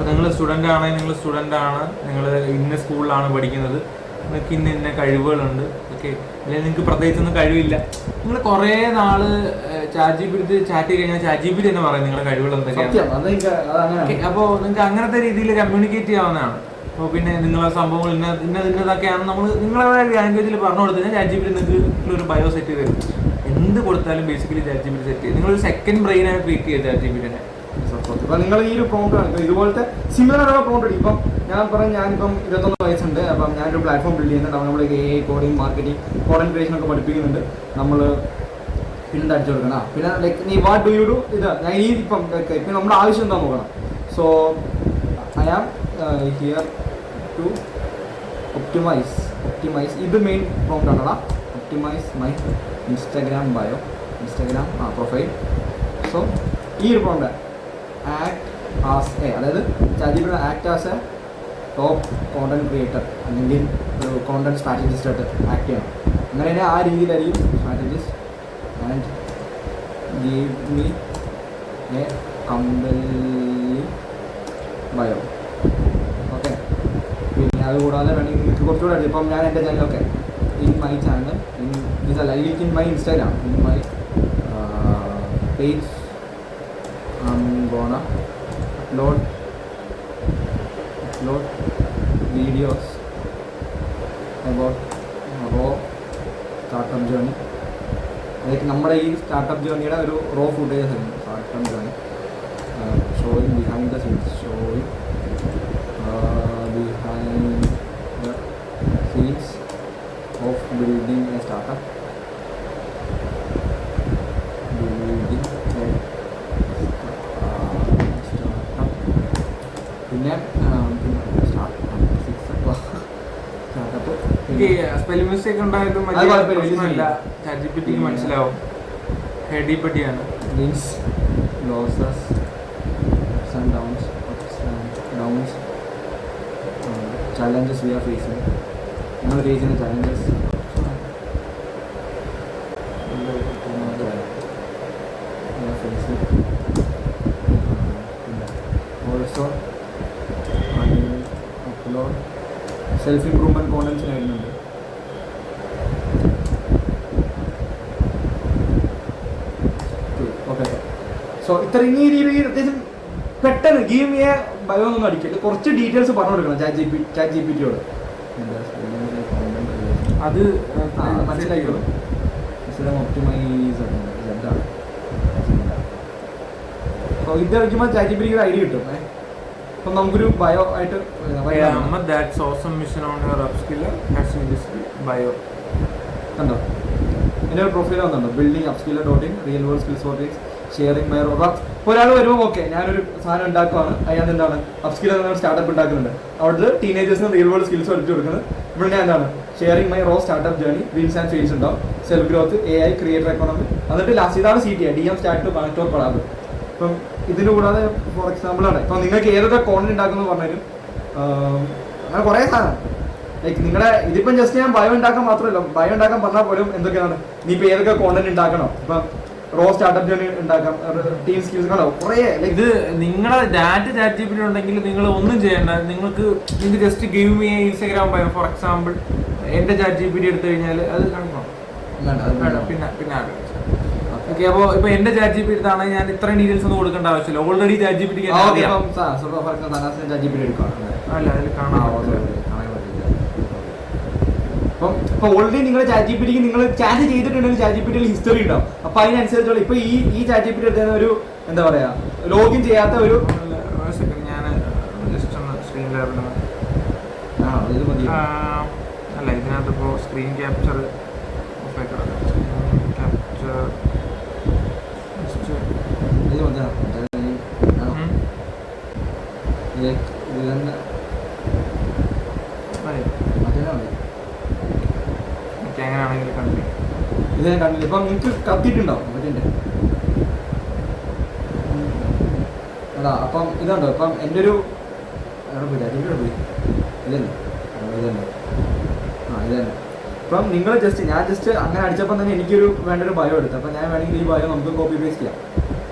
നിങ്ങൾ സ്റ്റുഡൻ്റ് ആണെങ്കിൽ നിങ്ങൾ സ്റ്റുഡൻ്റ് ആണ്, നിങ്ങൾ ഇന്ന സ്കൂളിലാണ് പഠിക്കുന്നത്, നിങ്ങൾക്ക് ഇന്ന കഴിവുകളുണ്ട്. ഓക്കെ, അല്ലെങ്കിൽ നിങ്ങൾക്ക് പ്രത്യേകിച്ചൊന്നും കഴിവില്ല, നിങ്ങൾ കുറേ നാൾ ചാറ്റ് GPT ചാറ്റ് കഴിഞ്ഞാൽ ചാറ്റ് GPT തന്നെ പറയും നിങ്ങളുടെ കഴിവുകൾ എന്തൊക്കെയാണ്. അപ്പോൾ നിങ്ങൾക്ക് അങ്ങനത്തെ രീതിയിൽ കമ്മ്യൂണിക്കേറ്റ് ചെയ്യാവുന്നതാണ്. അപ്പോൾ പിന്നെ നിങ്ങളെ സംഭവങ്ങൾ ഇന്നതൊക്കെയാണ് നമ്മൾ നിങ്ങളുടെ ലാംഗ്വേജിൽ പറഞ്ഞു കൊടുത്തു കഴിഞ്ഞാൽ ചാറ്റ് GPT നിങ്ങൾക്ക് ഒരു ബയോ സെറ്റ് ചെയ്ത് തരും. എന്ത് കൊടുത്താലും ബേസിക്കലി ചാറ്റ് GPT സെറ്റ് ചെയ്യും. നിങ്ങളൊരു സെക്കൻഡ് ബ്രെയിനായി ട്രീറ്റ് ചെയ്യുക ചാറ്റ് GPTനെ. ഇപ്പം നിങ്ങൾ ഈ ഒരു പ്രോംപ്റ്റ് ആണ് ഇതുപോലത്തെ സിമിലർ ആയിട്ടുള്ള പ്രോംപ്റ്റ്. ഇപ്പം ഞാനിപ്പം 21 വയസ്സുണ്ട്. അപ്പം ഞാനൊരു പ്ലാറ്റ്ഫോം ബിൽഡ് ചെയ്യുന്നുണ്ട്. നമ്മൾ AI coding, marketing, content creation ഒക്കെ പഠിപ്പിക്കുന്നുണ്ട്. നമ്മൾ പിന്നെ അടിച്ചു കൊടുക്കണം. പിന്നെ ലൈക്ക് നീ വാട്ട് ഡു യു ഡു, ഇതാ ഞാൻ ഈ ഇപ്പം നമ്മുടെ ആവശ്യം എന്താ നോക്കണം. So I am here to optimise ഇത് മെയിൻ പ്രോംപ്റ്റ് ആണല്ലോ. Optimise my Instagram bio, Instagram profile. So ഈ ഒരു പ്രോംപ്റ്റ് ആക്ട് ആസ് എ, അതായത് chat GPT act as a top content creator അല്ലെങ്കിൽ ഒരു കോണ്ടന്റ് സ്ട്രാറ്റജിസ്റ്റ് ആയിട്ട് ആക്ട് ചെയ്യണം. അങ്ങനെ തന്നെ ആ രീതിയിലായിരിക്കും strategist and give me A company bio. Okay, പിന്നെ അതുകൂടാതെ വേണമെങ്കിൽ നിങ്ങൾക്ക് കുറച്ചുകൂടെ അറിയാം. ഇപ്പം ഞാൻ എൻ്റെ ചാനലൊക്കെ in my channel in my Instagram in my page I'm gonna upload videos about raw startup journey. അതായത് നമ്മുടെ ഈ സ്റ്റാർട്ടപ്പ് ജേർണിയുടെ ഒരു റോ ഫുട്ടേജ് ആണ് startup journey. Showing behind the scenes, showing behind the scenes of building a startup, പിന്നെ spelling mistake ഉണ്ടായിട്ടും chat ജിപിടിക്ക് മനസ്സിലാവും. ഹെഡി പറ്റിയാണ് means losses, ups and downs, challenges we are facing. നമ്മൾ ഫേസ് ചെയ്യുന്ന challenges also upload self improvement കോണ്ടൻസിന് വരുന്നുണ്ട്. സോ ഇത്ര ഈ രീതിയിൽ അത്യാവശ്യം പെട്ടെന്ന് ഗീവ് മീ എ ബയോ ഒന്നും അടിക്കില്ല, കുറച്ച് ഡീറ്റെയിൽസ് പറഞ്ഞു കൊടുക്കണം ചാറ്റ് ജി പി ടിയോട്. അത് മനസ്സിലാക്കിയോളൂ. ഒപ്റ്റിമൈസ് എന്താണ് സോ ഇത് വയ്ക്കുമ്പോൾ ചാറ്റ് ജി പി ടിക്ക് ഒരു ഐഡിയ കിട്ടും. അപ്പം നമുക്കൊരു ബയോ ആയിട്ട് കണ്ടോ എൻ്റെ ഒരു പ്രൊഫൈൽ വന്നുണ്ടോ, building upskiller .in real world skills for teams sharing my role. ഇപ്പോൾ ഒരാൾ വരുമ്പോൾ ഓക്കെ ഞാനൊരു സാധനം ഉണ്ടാക്കുവാണ്, അതിനകത്ത് എന്താണ് അപ്സ്കില്ലർ എന്ന സ്റ്റാർട്ടപ്പ് ഉണ്ടാക്കുന്നുണ്ട്, അവിടുത്തെ ടീനേജേഴ്സിന് റിയൽ വേൾഡ് സ്കിൽസ് പഠിച്ചു കൊടുക്കുന്നത്. ഇവിടെ ഞാൻ എന്താണ് sharing my raw startup journey, wins and fails ഉണ്ടാവും, self growth, AI, creator economy, എന്നിട്ട് ലാസ്റ്റ് ഇതാണ് CTA DM start to connect or collab. ഇപ്പം ഇതിന് കൂടാതെ ഫോർ എക്സാമ്പിൾ ആണ് ഇപ്പം നിങ്ങൾക്ക് ഏതൊക്കെ കോണ്ടന്റ് ഉണ്ടാക്കുന്നു പറഞ്ഞാലും അങ്ങനെ കുറേ സാധനം ലൈക്ക് നിങ്ങളുടെ ഇതിപ്പം ജസ്റ്റ് ഞാൻ ബയോ ഉണ്ടാക്കാൻ മാത്രമല്ല, ബയോ ഉണ്ടാക്കാൻ പറഞ്ഞാൽ പോലും എന്തൊക്കെയാണ് നീ ഇപ്പം ഏതൊക്കെ കോണ്ടന്റ് ഉണ്ടാക്കണം. ഇപ്പം റോ സ്റ്റാർട്ടപ്പ് ജേർണി ഉണ്ടാക്കാം, ടീം സ്കിൽസ് ഉണ്ടാവും കുറേ. ഇത് നിങ്ങളുടെ ചാറ്റ് ജി പി ടി ഉണ്ടെങ്കിൽ നിങ്ങൾ ഒന്നും ചെയ്യേണ്ട, നിങ്ങൾക്ക് just give me Instagram bio for example. എന്റെ ചാറ്റ് ജി പി ടി എടുത്തു കഴിഞ്ഞാൽ അത് കാണണം, പിന്നെ ഓക്കെ. അപ്പോൾ ഇപ്പൊ എന്റെ ചാറ്റ് ജി പി എടുത്താണെങ്കിൽ ഞാൻ ഇത്രയും ഡീറ്റെയിൽസ് ഒന്നും കൊടുക്കേണ്ട ആവശ്യമില്ല, already chat G P T അല്ല അതിൽ കാണാം. അപ്പം ഓൾറെഡി നിങ്ങളുടെ ചാറ്റ് ജി പി ടിക്ക് നിങ്ങൾ ചാറ്റ് ചെയ്തിട്ടുണ്ടെങ്കിൽ ചാറ്റ് ജി പി ടിയിൽ ഹിസ്റ്ററി ഉണ്ടാവും. അപ്പൊ അതിനനുസരിച്ചുള്ള ഇപ്പൊ ഈ ചാറ്റ് ജി പി ടി എടുത്ത ഒരു എന്താ പറയാ ലോഗിൻ ചെയ്യാത്ത ഒരു ഞാൻ ജസ്റ്റ് ഒന്ന് സ്ക്രീൻ അല്ല ഇതിനകത്ത് ഇപ്പോൾ സ്ക്രീൻ ക്യാപ്ചർ എങ്ങനെയാണെങ്കിൽ കണ്ടില്ല, ഇത് ഞാൻ കണ്ടില്ല. ഇപ്പം നിങ്ങൾക്ക് കത്തിയിട്ടുണ്ടാവും മറ്റേ അതാ. അപ്പം ഇതുണ്ടോ ഇപ്പം എൻ്റെ ഒരു പോയി ഇതല്ലേ ഇതന്നെ ഇതന്നെ. ഇപ്പം നിങ്ങൾ ഞാൻ ജസ്റ്റ് അങ്ങനെ അടിച്ചപ്പം തന്നെ എനിക്കൊരു വേണ്ടൊരു ബയോ എടുത്തു. അപ്പം ഞാൻ വേണമെങ്കിൽ ഈ ബയോ നമുക്ക് കോപ്പി പേസ്റ്റ് ചെയ്യാം.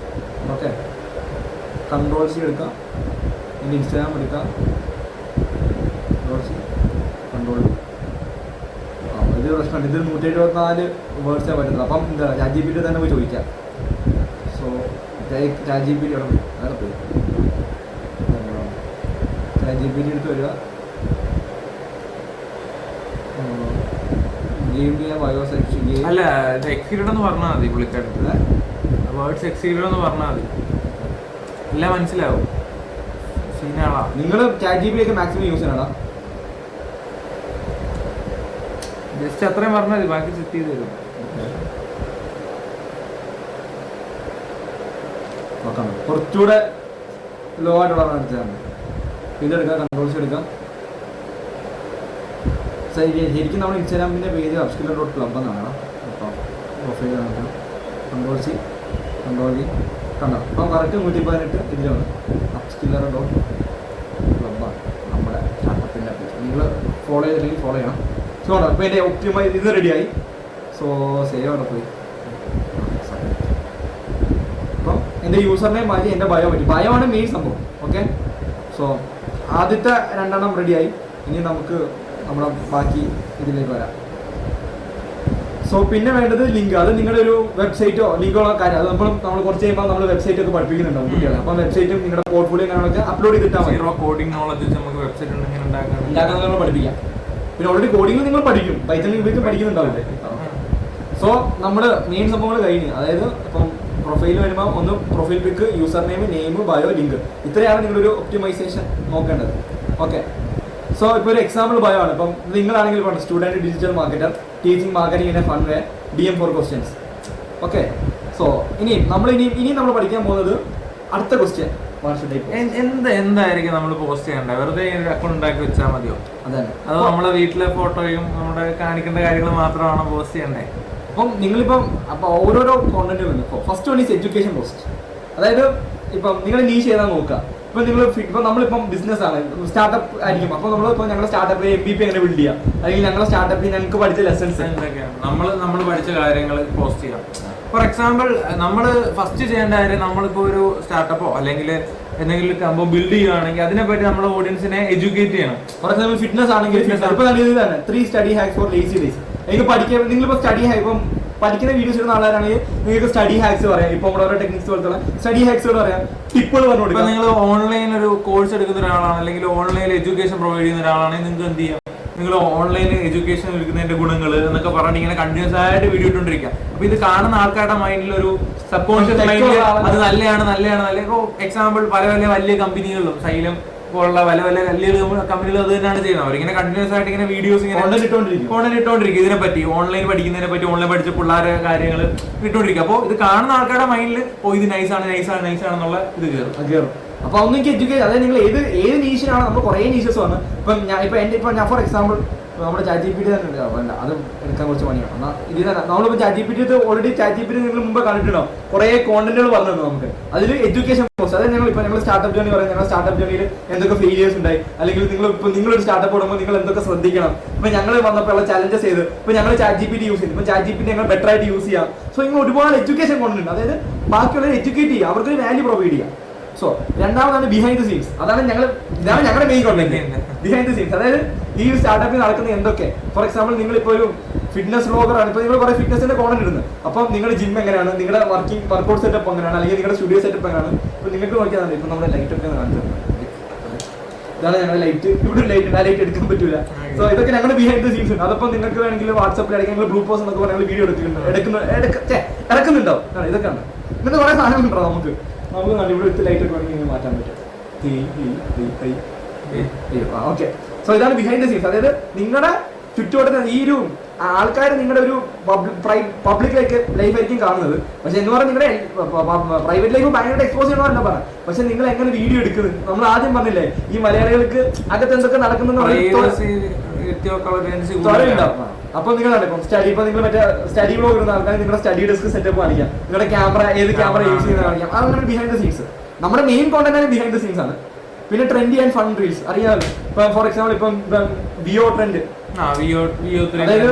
ഓക്കെ, കൺട്രോൾ C എടുക്കാം, എൻ്റെ ഇൻസ്റ്റാഗ്രാം എടുക്കാം, കൺട്രോൾ ഇത് പ്രശ്നമുണ്ട്. ഇത് 174 വേർഡ്സേ പറ്റുന്നത്. അപ്പം എന്താ ചാറ്റ് ജി പി ടി തന്നെ പോയി ചോദിക്കാം. So chat G P T അവിടെ പോയി ചാറ്റ് ജി പി ടി എടുത്ത് വരിക, അല്ല ഇത് എക്സീഡ് എന്ന് പറഞ്ഞാൽ മതി, പുള്ളിക്കാരത്ത് വേർഡ്സ് എക്സീഡ് എന്ന് പറഞ്ഞാൽ മതി, എല്ലാം മനസ്സിലാവും. സീനാളാ നിങ്ങൾ ചാറ്റ് ജി പി ഒക്കെ മാക്സിമം യൂസ് ചെയ്യണടാ. ജസ്റ്റ് അത്രയും പറഞ്ഞാൽ മതി, ബാക്കി സെറ്റ് ചെയ്ത് തരും. നോക്കാം, കുറച്ചുകൂടെ ലോ ആയിട്ടുള്ള അടിച്ചാൽ ഇതെടുക്കാം, കൺട്രോൾസ് എടുക്കാം. ശരിക്കും നമ്മൾ ഇൻസ്റ്റാഗ്രാമിൻ്റെ പേജ് upskiller.club എന്നാണ്. അപ്പോൾ പ്രൊഫൈൽ കാണിക്കാം, കൺട്രോൾ C കണ്ടോ. അപ്പം കറക്റ്റ് 118 ഇതിലാണ് upskiller.club നമ്മുടെ സ്റ്റാർട്ടപ്പിൻ്റെ പേജ്. നിങ്ങൾ ഫോളോ ചെയ്തില്ലെങ്കിൽ ഫോളോ ചെയ്യണം. സോ ആണോ ഇപ്പോൾ എൻ്റെ ഒപ്റ്റിമൈസ് ഇത് റെഡിയായി. സോ സേവ് അവിടെ പോയി. അപ്പം എൻ്റെ യൂസർ നെയിം മാറ്റി എൻ്റെ ബയോ പറ്റി. ബയോ ആണ് മെയിൻ സംഭവം. ഓക്കെ, സോ ആദ്യത്തെ 2 റെഡിയായി. ഇനി നമുക്ക് നമ്മുടെ ബാക്കി ഇതിലേക്ക് വരാം. സോ പിന്നെ വേണ്ടത് ലിങ്ക്. അത് നിങ്ങളുടെ ഒരു വെബ്സൈറ്റോ ലിങ്കോളോ കാര്യം, അത് നമ്മൾ കുറച്ച് കഴിയുമ്പോൾ നമ്മൾ വെബ്സൈറ്റ് ഒക്കെ പഠിപ്പിക്കുന്നുണ്ടാവും കുട്ടികളെ. അപ്പം വെബ്സൈറ്റും നിങ്ങളുടെ പോർട്ട്ഫോളിയോ കാര്യങ്ങളൊക്കെ അപ്ലോഡ് ചെയ്തിട്ടാൽ മതി. കോഡിംഗ് നോളജ് നമുക്ക് വെബ്സൈറ്റ് ഉണ്ടാക്കുന്നത് നമ്മൾ പഠിപ്പിക്കാം. പിന്നെ ഓൾറെഡി കോഡിംഗ് നിങ്ങൾ പഠിക്കും, പൈത്തൺ ഉപയോഗിച്ച് പഠിക്കുന്നുണ്ടാവില്ലേ. സോ നമ്മൾ മെയിൻ സംഭവങ്ങൾ കഴിഞ്ഞ്, അതായത് ഇപ്പം പ്രൊഫൈൽ വരുമ്പോൾ ഒന്ന് പ്രൊഫൈൽ പിക്ക്, യൂസർ നെയിം, ബയോ, ലിങ്ക്, ഇത്രയാണ് നിങ്ങളൊരു ഒപ്റ്റിമൈസേഷൻ നോക്കേണ്ടത്. ഓക്കെ, സോ ഇപ്പോൾ ഒരു എക്സാമ്പിൾ ബയോ ആണ്. ഇപ്പം നിങ്ങളാണെങ്കിൽ പറഞ്ഞു student digital marketer, teaching marketing in A fun way, DM for questions. Okay, so ഇനിയും നമ്മൾ പഠിക്കാൻ പോകുന്നത് അടുത്ത ക്വസ്റ്റ്യൻ എന്തായിരിക്കും നമ്മൾ പോസ്റ്റ് ചെയ്യേണ്ടത്? വെറുതെ അക്കൗണ്ട് ഉണ്ടാക്കി വെച്ചാൽ മതിയോ? അതെ, അത് നമ്മളെ വീട്ടിലെ ഫോട്ടോയും നമ്മുടെ കാണിക്കേണ്ട കാര്യങ്ങൾ മാത്രമാണ് പോസ്റ്റ് ചെയ്യേണ്ടത്. അപ്പം നിങ്ങളിപ്പം ഓരോരോ കോണ്ടന്റ് വന്നു. First one is education post. അതായത് ഇപ്പം നിങ്ങൾ നീഷ് ചെയ്താൽ നോക്കുക. ഇപ്പം നിങ്ങൾ ഇപ്പം നമ്മളിപ്പം ബിസിനസ് ആണ്, സ്റ്റാർട്ടപ്പ് ആയിരിക്കും. അപ്പോൾ നമ്മളിപ്പോൾ ഞങ്ങളുടെ സ്റ്റാർട്ടപ്പിൽ MVP എങ്ങനെ ബിൽഡ് ചെയ്യാം, അല്ലെങ്കിൽ ഞങ്ങളുടെ സ്റ്റാർട്ടപ്പിൽ ഞങ്ങൾക്ക് പഠിച്ച ലെസൺസ് എന്തൊക്കെയാണ്, നമ്മൾ പഠിച്ച കാര്യങ്ങൾ പോസ്റ്റ് ചെയ്യാം. ഫോർ എക്സാമ്പിൾ നമ്മൾ ഫസ്റ്റ് ചെയ്യേണ്ട കാര്യം, നമ്മളിപ്പോൾ ഒരു സ്റ്റാർട്ടപ്പോ അല്ലെങ്കിൽ എന്തെങ്കിലും സംഭവം ബിൽഡ് ചെയ്യുകയാണെങ്കിൽ അതിനെപ്പറ്റി നമ്മുടെ ഓഡിയൻസിനെ എഡ്യൂക്കേറ്റ് ചെയ്യണം. ഫോർ എക്സാമ്പിൾ ഫിറ്റ്നസ് ആണെങ്കിൽ ഇപ്പൊ തന്നെ 3 study hacks for lazy days. എനിക്ക് പഠിക്കാൻ നിങ്ങളിപ്പോൾ സ്റ്റഡി ഹാക്ക് ഇപ്പം പഠിക്കുന്ന വീഡിയോസ് ഇടുന്ന ആളാണെങ്കിൽ നിങ്ങൾക്ക് സ്റ്റഡി ഹാക്സ് പറയാം. ഇപ്പൊ നമ്മുടെ ഓരോ ടെക്നിക്സ് പോലത്തെ സ്റ്റഡി ഹാക്സുകൾ പറയാം, ടിപ്പുകൾ പറഞ്ഞു കൊടുക്കാം. നിങ്ങൾ ഓൺലൈൻ ഒരു കോഴ്സ് എടുക്കുന്ന ഒരാളാണ്, അല്ലെങ്കിൽ ഓൺലൈനിൽ എഡ്യൂക്കേഷൻ പ്രൊവൈഡ് ചെയ്യുന്ന ഒരാളാണെങ്കിൽ നിങ്ങൾക്ക് എന്ത് ചെയ്യാം, നിങ്ങൾ ഓൺലൈൻ എഡ്യൂക്കേഷൻ എടുക്കുന്നതിന്റെ ഗുണങ്ങൾ എന്നൊക്കെ പറഞ്ഞിട്ട് ഇങ്ങനെ കണ്ടിന്യൂസ് ആയിട്ട് വീഡിയോ ഇട്ടുകൊണ്ടിരിക്കുക. അപ്പൊ ഇത് കാണുന്ന ആൾക്കാരുടെ മൈൻഡിൽ ഒരു സബ് കോൺഷ്യസ് മൈൻഡിൽ അത് നല്ലതാണ്. ഇപ്പൊ എക്സാമ്പിൾ പല വലിയ കമ്പനികളിലും സൈലം പോലുള്ള വലിയ കമ്പനികൾ അത് തന്നെയാണ് ചെയ്യുന്നത്. അവരിങ്ങനെ കണ്ടിന്യൂസ് ആയിട്ട് ഇങ്ങനെ വീഡിയോസ് ഇങ്ങനെ കോണ്ടന്റ് ഇട്ടുകൊണ്ടിരിക്കും ഇതിനെ പറ്റി, ഓൺലൈൻ പഠിക്കുന്നതിനെ പറ്റി, ഓൺലൈൻ പഠിച്ച പിള്ളേരെ കാര്യങ്ങൾ ഇട്ടുകൊണ്ടിരിക്കുക. അപ്പോൾ ഇത് കാണുന്ന ആൾക്കാരുടെ മൈൻഡിൽ ഇത് നൈസാണെന്നുള്ള ഇത് കയറും. അപ്പൊ ഒന്ന് എനിക്ക് എഡ്യൂക്കേഷൻ, അതായത് നിങ്ങൾ ഏത് നീഷിനാണ്, നമ്മൾ കുറെ നീഷസ് വന്ന് ഇപ്പൊ ഞാൻ ഫോർ എക്സാമ്പിൾ നമ്മുടെ ChatGPT തന്നെ ഉണ്ട്, അത് എടുക്കാൻ കുറച്ച് പണിയാണ്. എന്നാൽ ഇതിൽ നമ്മളിപ്പോൾ ChatGPT ഓൾറെഡി ChatGPT നിങ്ങൾ മുമ്പ് കണ്ടിട്ടുണ്ടാവും, കുറെ കോണ്ടന്റുകൾ പറഞ്ഞിട്ടുണ്ട് നമുക്ക്. അതിൽ എഡ്യൂക്കേഷൻ പോസ്റ്റ്, അതായത് ഞങ്ങൾ സ്റ്റാർട്ടപ്പ് ജേണി പറയാം, ഞങ്ങൾ സ്റ്റാർട്ടപ്പ് ജേണിയിൽ എന്തൊക്കെ ഫെയിലിയേഴ്സ് ഉണ്ടായി, അല്ലെങ്കിൽ നിങ്ങളൊരു സ്റ്റാർട്ടപ്പ് തുടങ്ങുമ്പോൾ നിങ്ങൾ എന്തൊക്കെ ശ്രദ്ധിക്കണം. ഇപ്പൊ ഞങ്ങൾ വന്നപ്പോൾ ഉള്ള ചലഞ്ചസ് ചെയ്ത് ഇപ്പൊ ഞങ്ങൾ ChatGPT യൂസ് ചെയ്തു. ഇപ്പൊ ChatGPT ഞങ്ങൾ ബെറ്റർ ആയിട്ട് യൂസ് ചെയ്യാം. സോ ഇങ്ങനെ ഒരുപാട് എഡ്യൂക്കേഷൻ കോണ്ടന്റ് ഉണ്ട്, അതായത് ബാക്കിയുള്ളവരെ എഡ്യൂക്കേറ്റ് ചെയ്യുക, അവർക്ക് വാല്യൂ പ്രൊവൈഡ് ചെയ്യാം. സോ രണ്ടാമതാണ് ബിഹൈൻഡ് ദ സീൻസ്, ഇതാണ് ഞങ്ങളുടെ main content. Behind the scenes, അതായത് ഈ സ്റ്റാർട്ടപ്പിൽ നടക്കുന്ന എന്തൊക്കെ. ഫോർ എക്സാമ്പിൾ നിങ്ങളിപ്പോൾ ഒരു ഫിറ്റ്നസ് വ്ലോഗറാണ്, ഇപ്പോൾ നിങ്ങൾ കുറെ ഫിറ്റ്നസിന്റെ കോണ്ടന്റ് ഇടുന്നത്. അപ്പം നിങ്ങളുടെ ജിം എങ്ങനെയാണ്, നിങ്ങളുടെ വർക്കൗട്ട് സെറ്റപ്പ് എങ്ങനെയാണ്, അല്ലെങ്കിൽ നിങ്ങളുടെ സ്റ്റുഡിയോ സെറ്റപ്പ് എങ്ങനെയാണ്. ഇപ്പൊ നിങ്ങൾക്ക് നോക്കിയാൽ ഇപ്പൊ നമ്മുടെ ലൈറ്റ് ഒക്കെ കാണിച്ചത്, ഇതാണ് ഞങ്ങളുടെ ലൈറ്റ്. ഇവിടെ ലൈറ്റ് ഉണ്ട്, ആ ലൈറ്റ് എടുക്കാൻ പറ്റൂല. സോ ഇതൊക്കെ ഞങ്ങളുടെ ബിഹൈൻഡ് ദ സീൻസ് ഉണ്ട്. അതപ്പോൾ നിങ്ങൾക്ക് വേണമെങ്കിൽ വാട്സാപ്പിൽ അല്ലെങ്കിൽ ബ്ലൂ പോസ്റ്റ് എന്നൊക്കെ പറഞ്ഞാൽ വീഡിയോ എടുക്കുന്നുണ്ടാവും. ഇതൊക്കെയാണ് ഇങ്ങനത്തെ കുറെ സാധനങ്ങളുണ്ടോ നമുക്ക് കണ്ടു. ഇവിടെ എടുത്ത് ലൈറ്റ് ഒക്കെ വേണമെങ്കിൽ മാറ്റാൻ പറ്റും. ഓക്കെ, സോ ഇതാണ് ബിഹൈൻഡ് ദ സീൻസ്. അതായത് നിങ്ങളുടെ ചുറ്റുവട്ടത്ത് ഈ ഒരു ആൾക്കാർ നിങ്ങളുടെ ഒരു പബ്ലിക് ലൈഫ് ആയിരിക്കും കാണുന്നത്. പക്ഷെ എന്ന് പറഞ്ഞാൽ നിങ്ങളുടെ പ്രൈവറ്റ് ലൈഫ് ഭയങ്കര എക്സ്പോസ് ചെയ്യണമെന്നല്ല പറയാം. പക്ഷെ നിങ്ങൾ എങ്ങനെ വീഡിയോ എടുക്കുന്നത്, നമ്മൾ ആദ്യം പറഞ്ഞില്ലേ ഈ മലയാളികൾക്ക് അകത്ത് എന്തൊക്കെ നടക്കുന്നുണ്ടാവും. അപ്പൊ നിങ്ങൾ നടക്കും സ്റ്റഡി. ഇപ്പൊ നിങ്ങൾ മറ്റേ സ്റ്റഡി ബ്ലോഗ് ഇടുന്ന ആൾക്കാർ നിങ്ങളുടെ സ്റ്റഡി ഡെസ്ക് സെറ്റപ്പ് കാണിക്കാം, നിങ്ങളുടെ ക്യാമറ ഏത് ക്യാമറ യൂസ് ചെയ്യുന്നത് കാണിക്കാം. അതാണ് ബിഹൈൻഡ് ദ സീൻസ്. നമ്മുടെ main content behind the scenes ആണ്. പിന്നെ ട്രെൻഡി ആൻഡ് ഫൺ റീൽസ് അറിയാമല്ലോ. ഇപ്പൊ ഫോർ എക്സാമ്പിൾ ഇപ്പം വിയോ ട്രെൻഡ്, അതായത്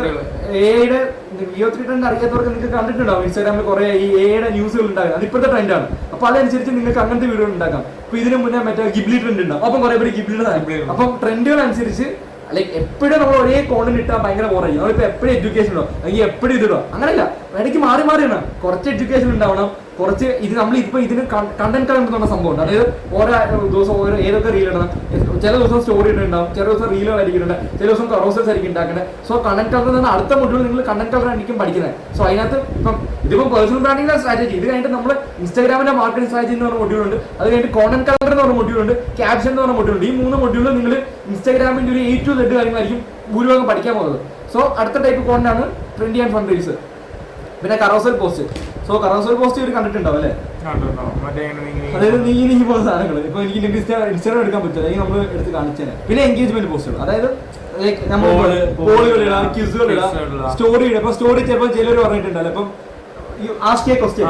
എയുടെ വിയോ 3 ട്രെൻഡ് അറിയാത്തവർക്ക് നിങ്ങൾക്ക് കണ്ടിട്ടുണ്ടാവും. ഇൻസ്റ്റാഗ്രാമിൽ കുറെ ഈ എയുടെ ന്യൂസുകൾ ഉണ്ടാകും, അത് ഇപ്പോഴത്തെ ട്രെൻഡാണ്. അപ്പൊ അതനുസരിച്ച് നിങ്ങൾക്ക് അങ്ങനത്തെ വീഡിയോ ഉണ്ടാക്കാം. ഇപ്പൊ ഇതിന് മുന്നേ മറ്റേ ഗിബ്ലി ട്രെൻഡ് ഉണ്ടാവും, അപ്പം കുറെ പേര് ഗിബ്ലിയുടെ. അപ്പം ട്രെൻഡുകൾ അനുസരിച്ച് ലൈക്ക് എപ്പോഴും നമ്മൾ ഒരേ കോണ്ടന്റ് ഇട്ടാൽ ഭയങ്കര ബോറായി. നമ്മളിപ്പോ എപ്പോഴും എഡ്യൂക്കേഷൻ ഉണ്ടോ, അല്ലെങ്കിൽ എപ്പോഴും ഇതിടോ, അങ്ങനെയല്ല. ഇടയ്ക്ക് മാറിയാണ്. കുറച്ച് എഡ്യൂക്കേഷൻ ഉണ്ടാവണം, കുറച്ച് ഇത് നമ്മൾ ഇപ്പൊ ഇതിന് കണ്ടന്റ് കറണ്ട് എന്ന സംഭവം ഉണ്ട്. അതായത് ഓരോ ദിവസം ഏതൊക്കെ റീൽ ഇടണം. ചില ദിവസം സ്റ്റോറി ഇടുന്നുണ്ടാവും, ചില ദിവസം റീലുകൾ ആയിരിക്കുന്നുണ്ട്, ചില ദിവസം കറോസൽസ് ആയിരിക്കും ഉണ്ടാക്കേണ്ടത്. സോ കണ്ടന്റ് കളർ നിന്ന് അടുത്ത മൊഡ്യൂൾ നിങ്ങൾ കണ്ടന്റ് കളർ ആയിരിക്കും പഠിക്കുന്നത്. സോ അതിനകത്ത് ഇതിപ്പം പേഴ്സണൽ ബ്രാൻഡിങ്ങിന്റെ സ്ട്രാറ്റജി, ഇത് കഴിഞ്ഞിട്ട് നമ്മൾ ഇൻസ്റ്റാഗ്രാമിന്റെ മാർക്കറ്റിംഗ് സ്ട്രാറ്റജി എന്ന് പറഞ്ഞ മൊഡ്യൂൾ ഉണ്ട്, അത് കഴിഞ്ഞിട്ട് കോണ്ടന്റ് കളർ എന്ന് പറഞ്ഞ മൊഡ്യൂൾ ഉണ്ട്, ക്യാപ്ഷൻ എന്ന് പറഞ്ഞ മൊഡ്യൂൾ ഉണ്ട്. ഈ 3 മൊഡ്യൂളിൽ നിങ്ങൾ ഇൻസ്റ്റാഗ്രാമിന്റെ ഒരു 8 to Z കാര്യങ്ങളായിരിക്കും ഭൂരിഭാഗം പഠിക്കാൻ പോകുന്നത്. സോ അടുത്ത ടൈപ്പ് കോണ്ടന്റ് ആണ് ട്രെൻഡി ആൻഡ് ഫൺ റീൽസ്. പിന്നെ കറോസൽ പോസ്റ്റ്. സോ കറോസൽ പോസ്റ്റ് ഒരു കണ്ടിട്ടുണ്ടാവും അല്ലേ, അതായത് നീ പോകുന്ന സാധനങ്ങൾ. ഇപ്പൊ എനിക്ക് ഇൻസ്റ്റാഗ്രാം എടുക്കാൻ പറ്റില്ല, അല്ലെങ്കിൽ നമ്മൾ എടുത്ത് കാണിച്ചാൽ. പിന്നെ എൻഗേജ്മെന്റ് പോസ്റ്റുകൾ, അതായത് നമ്മൾ പോളുകൾ ഇടാം, ക്വിസുകൾ ഇടാം, സ്റ്റോറി ഇടാം. ഇപ്പൊ സ്റ്റോറി ചിലപ്പോൾ ചിലർ പറഞ്ഞിട്ടുണ്ടല്ലോ, ഇപ്പം ആസ്ക് എ ക്വസ്റ്റ്യൻ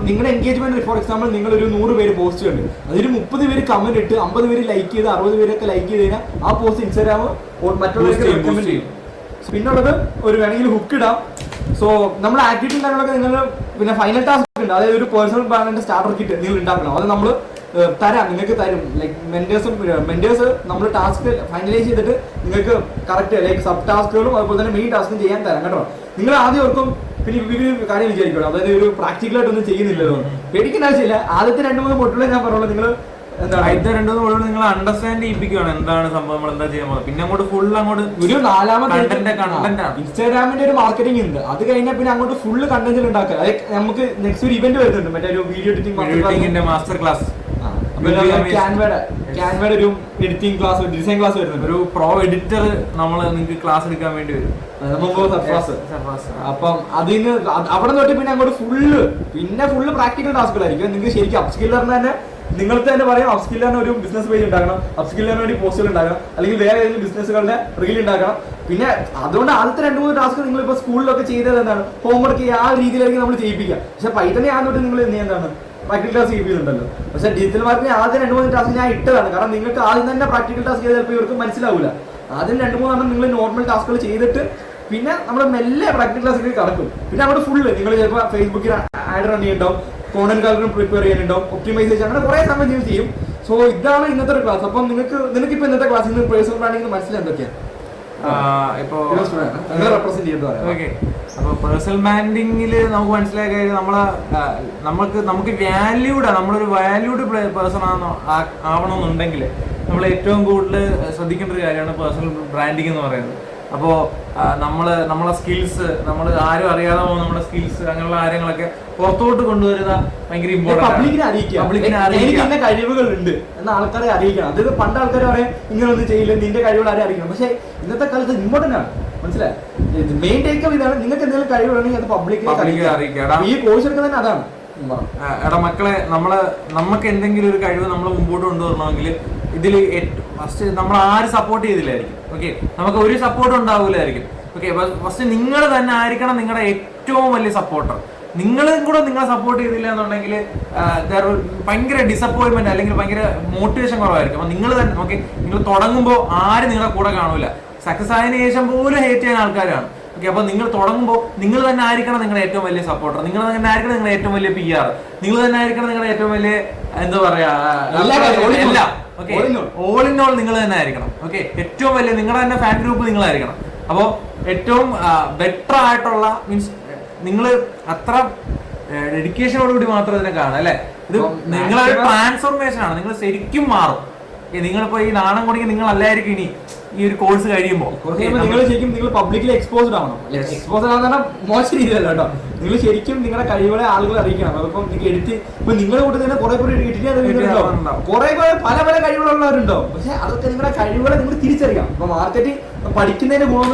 നിങ്ങളുടെ എൻഗേജ്മെന്റ്. ഫോർ എക്സാമ്പിൾ നിങ്ങൾ ഒരു 100 പേര് പോസ്റ്റ് ഉണ്ട്, അതിൽ 30 പേര് കമന്റ് ഇട്ട് 50 പേര് ലൈക്ക് ചെയ്ത് 60 പേരൊക്കെ ലൈക്ക് ചെയ്ത് കഴിഞ്ഞാൽ ആ പോസ്റ്റ് ഇൻസ്റ്റാഗ്രാം മറ്റുള്ളവർക്ക് റെക്കമെൻഡ് ചെയ്യും. പിന്നുള്ളത് ഒരു വേണമെങ്കിൽ ഹുക്ക് ഇടാം. സോ നമ്മൾ ആക്ടിവിറ്റി കാര്യങ്ങളൊക്കെ നിങ്ങൾ പിന്നെ ഫൈനൽ ടാസ്ക് ഉണ്ട്, അതായത് ഒരു പേഴ്സണൽ ബ്രാൻഡിന്റെ സ്റ്റാർട്ടർ കിറ്റ് നിങ്ങൾ ഉണ്ടാക്കണം. അത് നമ്മൾ നിങ്ങൾക്ക് തരും. ലൈക്ക് മെന്റേഴ്സ് നമ്മൾ ടാസ്ക് ഫൈനലൈസ് ചെയ്തിട്ട് നിങ്ങൾക്ക് കറക്റ്റ് ലൈക്ക് സബ് ടാസ്കുകളും അതുപോലെ തന്നെ മെയിൻ ടാസ്കും ചെയ്യാൻ തരാം കേട്ടോ. നിങ്ങൾ ആദ്യം ഓർക്കും പിന്നെ ഇവര് കാര്യം വിചാരിക്കണം, അതായത് ഒരു പ്രാക്ടിക്കലായിട്ടൊന്നും ചെയ്യുന്നില്ലല്ലോ, പേടിക്കേണ്ട ആവശ്യമില്ല. ആദ്യത്തെ 2-3 മൊഡ്യൂളെ ഞാൻ പറഞ്ഞോളൂ, നിങ്ങൾ നിങ്ങൾ അണ്ടർസ്റ്റാൻഡ് ചെയ്യിപ്പിക്കുകയാണ് എന്താണ് സംഭവം, നമ്മൾ എന്താ ചെയ്യാൻ പോകുന്നത്. പിന്നെ അങ്ങോട്ട് ഫുൾ അങ്ങോട്ട് ഒരു 4ാമത്തെ ഇൻസ്റ്റാഗ്രാമിന്റെ ഒരു മാർക്കറ്റിംഗ് ഉണ്ട്. അത് കഴിഞ്ഞാൽ പിന്നെ അങ്ങോട്ട് ഫുള്ള് കണ്ടന്റ് ഉണ്ടാക്കുക. അതായത് നമുക്ക് നെക്സ്റ്റ് ഒരു ഇവന്റ് വരുന്നുണ്ട്, മറ്റേ ഒരു വീഡിയോ എഡിറ്റിംഗ് മാസ്റ്റർ ക്ലാസ്. ക്യാൻവയുടെ ഒരു എഡിറ്റിംഗ് ക്ലാസ്, ഡിസൈൻ ക്ലാസ് വരുന്നുണ്ട്. ഒരു പ്രോ എഡിറ്റർ നിങ്ങൾക്ക് ക്ലാസ് എടുക്കാൻ വേണ്ടി വരും. അപ്പം അതിന് അവിടെ തൊട്ട് പിന്നെ അങ്ങോട്ട് ഫുള്ള് പ്രാക്ടിക്കൽ ടാസ്കുകളായിരിക്കും. നിങ്ങൾക്ക് ശരിക്കും അപ്സ്കില്ലറിന് തന്നെ നിങ്ങൾക്ക് തന്നെ പറയാം, അപ്സ്കില്ലറിന് ഒരു ബിസിനസ് പേജ് ഉണ്ടാക്കണം, അപ്സ്കില്ലറിന് വേണ്ടി പോസ്റ്റുകൾ ഉണ്ടാക്കണം, അല്ലെങ്കിൽ വേറെ ഏതെങ്കിലും ബിസിനസ്സുകളുടെ റീൽ ഉണ്ടാക്കണം. പിന്നെ അതുകൊണ്ട് ആദ്യത്തെ 2-3 ടാസ്ക് നിങ്ങളിപ്പോൾ സ്കൂളിലൊക്കെ ചെയ്തത് എന്താണ്, ഹോംവർക്ക് ആ രീതിയിലായിരിക്കും നമ്മൾ ചെയ്യിപ്പിക്കുക. പക്ഷെ പൈത്തനെ ആദ്യം നിങ്ങൾ എന്താണ് പ്രാക്ടിക്കൽ ടാസ്ക് ചെയ്യിപ്പിക്കുന്നുണ്ടല്ലോ. പക്ഷെ ഡിജിറ്റൽ മാർക്കറ്റിംഗ് ആദ്യം 2-3 ടാസ്ക് ഞാൻ ഇട്ടതാണ്. കാരണം നിങ്ങൾക്ക് ആദ്യം തന്നെ പ്രാക്ടിക്കൽ ടാസ്ക് ചെയ്താൽ ചിലപ്പോൾ ഇവർക്ക് മനസ്സിലാവില്ല. ആദ്യം 2-3 നിങ്ങൾ നോർമൽ ടാസ്കുകൾ ചെയ്തിട്ട് പിന്നെ നമ്മൾ മെല്ലെ പ്രാക്ടിക്കൽ ടാസ്കിലേക്ക് കടക്കും. പിന്നെ അവിടെ ഫുള്ള് നിങ്ങൾ ചിലപ്പോൾ ഫേസ്ബുക്കിൽ ആഡ് റൺ ചെയ്യുന്നുണ്ടാവും, കോണ്ടന്റ് കളറും പ്രിപ്പയർ ചെയ്യാനുണ്ടാവും, ഒപ്റ്റിമൈസേഷൻ, അങ്ങനെ കുറേ സമയം ചെയ്യും. സോ ഇതാണ് ഇന്നത്തെ ഒരു ക്ലാസ്. അപ്പം നിനക്ക് ഇപ്പൊ ഇന്നത്തെ ക്ലാസ്സിൽ നിന്ന് പേഴ്സണൽ ബ്രാൻഡിംഗ് മനസ്സിലായി എന്തൊക്കെയാണ് ഇപ്പോ റെപ്രസെന്റ് ചെയ്യുന്നത്? ഓക്കെ, അപ്പൊ പേഴ്സണൽ ബ്രാൻഡിങ്ങിൽ നമുക്ക് മനസ്സിലായ കാര്യം നമുക്ക് നമ്മളൊരു വാല്യൂഡ് പേഴ്സൺ ആവണമെന്നുണ്ടെങ്കിൽ നമ്മൾ ഏറ്റവും കൂടുതൽ ശ്രദ്ധിക്കേണ്ട ഒരു കാര്യമാണ് പേഴ്സണൽ ബ്രാൻഡിങ് എന്ന് പറയുന്നത്. അപ്പോൾ നമ്മളെ സ്കിൽസ്, നമ്മൾ ആരും അറിയാതെ പോകുന്ന നമ്മുടെ സ്കിൽസ്, അങ്ങനെയുള്ള കാര്യങ്ങളൊക്കെ പുറത്തോട്ട് കൊണ്ടുവരുന്ന ഭയങ്കര പബ്ലിക്കിനെ അറിയിക്കുക കഴിവുകളുണ്ട് എന്ന ആൾക്കാരെ അറിയിക്കണം. അതായത് പണ്ട് ആൾക്കാർ പറയാം ഇങ്ങനെ ഒന്നും ചെയ്യില്ല, നിന്റെ കഴിവുകൾ ആരെ അറിയിക്കണം. പക്ഷെ ഇന്നത്തെ കാലത്ത് ഇമ്പോർട്ടന്റ് ആണ്, മനസ്സിലായി? മെയിൻ ടേക്ക് ഇതാണ്, നിങ്ങൾക്ക് എന്തെങ്കിലും കഴിവുകളുണ്ടെങ്കിൽ അത് പബ്ലിക്കിനെ അറിയിക്കുക. ഈ കോഴ്സ് എടുക്കുന്നത് അതാണ്. എടാ മക്കളെ, നമുക്ക് എന്തെങ്കിലും ഒരു കഴിവ് നമ്മൾ മുമ്പോട്ട് കൊണ്ടുവരണമെങ്കിൽ ഇതിൽ ഫസ്റ്റ് നമ്മൾ ആര് സപ്പോർട്ട് ചെയ്തില്ലായിരിക്കും. ഓക്കെ, നമുക്ക് ഒരു സപ്പോർട്ട് ഉണ്ടാവില്ലായിരിക്കും. ഓക്കെ, ഫസ്റ്റ് നിങ്ങൾ തന്നെ ആയിരിക്കണം നിങ്ങളുടെ ഏറ്റവും വലിയ സപ്പോർട്ടർ. നിങ്ങളും കൂടെ നിങ്ങളെ സപ്പോർട്ട് ചെയ്തില്ല എന്നുണ്ടെങ്കിൽ ഭയങ്കര ഡിസപ്പോയിൻമെന്റ് അല്ലെങ്കിൽ ഭയങ്കര മോട്ടിവേഷൻ കുറവായിരിക്കും. അപ്പൊ നിങ്ങൾ തന്നെ ഓക്കെ, നിങ്ങൾ തുടങ്ങുമ്പോൾ ആരും നിങ്ങളുടെ കൂടെ കാണൂല. സക്സസ് ആയതിനു ശേഷം പോലും ഹേറ്റ് ചെയ്യുന്ന ആൾക്കാരാണ്. ഓക്കെ, അപ്പൊ നിങ്ങൾ തുടങ്ങുമ്പോൾ നിങ്ങൾ തന്നെ ആയിരിക്കണം നിങ്ങളുടെ ഏറ്റവും വലിയ സപ്പോർട്ടർ. നിങ്ങൾ തന്നെ ആയിരിക്കണം നിങ്ങളുടെ ഏറ്റവും വലിയ PR. നിങ്ങൾ തന്നെ ആയിരിക്കണം നിങ്ങളുടെ ഏറ്റവും വലിയ എന്താ പറയാ എല്ലാം. ഓക്കെ, ഓൾ ഇൻ ഓൾ നിങ്ങൾ തന്നെ ആയിരിക്കണം. ഓക്കെ, ഏറ്റവും വലിയ നിങ്ങളുടെ തന്നെ ഫാൻ ഗ്രൂപ്പ് നിങ്ങളായിരിക്കണം. അപ്പോൾ ഏറ്റവും ബെറ്റർ ആയിട്ടുള്ള മീൻസ് നിങ്ങൾ അത്ര ഡെഡിക്കേഷനോടുകൂടി മാത്രം ഇതിനെ കാണാം അല്ലെ. ഇത് നിങ്ങളൊരു ട്രാൻസ്ഫോർമേഷൻ ആണ്. നിങ്ങൾ ശരിക്കും മാറും. നിങ്ങളിപ്പോ ഈ നാണം കുടിക്ക് നിങ്ങൾ അല്ലായിരിക്കും ഇനി ഈ ഒരു കോഴ്സ് കഴിയുമ്പോൾ നിങ്ങൾ ശരിക്കും നിങ്ങൾ പബ്ലിക്കലി എക്സ്പോസ്ഡ് ആവണം. എക്സ്പോസ്ഡ് ആവുന്ന മോശം രീതിയല്ല കേട്ടോ. നിങ്ങൾ ശരിക്കും നിങ്ങളുടെ കഴിവുകളെ ആളുകളെ അറിയിക്കണം. അതിപ്പം നിങ്ങൾ ഇപ്പൊ നിങ്ങളുടെ കൂടെ തന്നെ കുറെ കുറെ പല പല കഴിവുകളുള്ളവരുണ്ടോ. പക്ഷെ അതൊക്കെ നിങ്ങളുടെ കഴിവുകളെ നിങ്ങൾ തിരിച്ചറിയാം. ഇപ്പൊ മാർക്കറ്റിംഗ് പഠിക്കുന്നതിന്റെ ഗുണം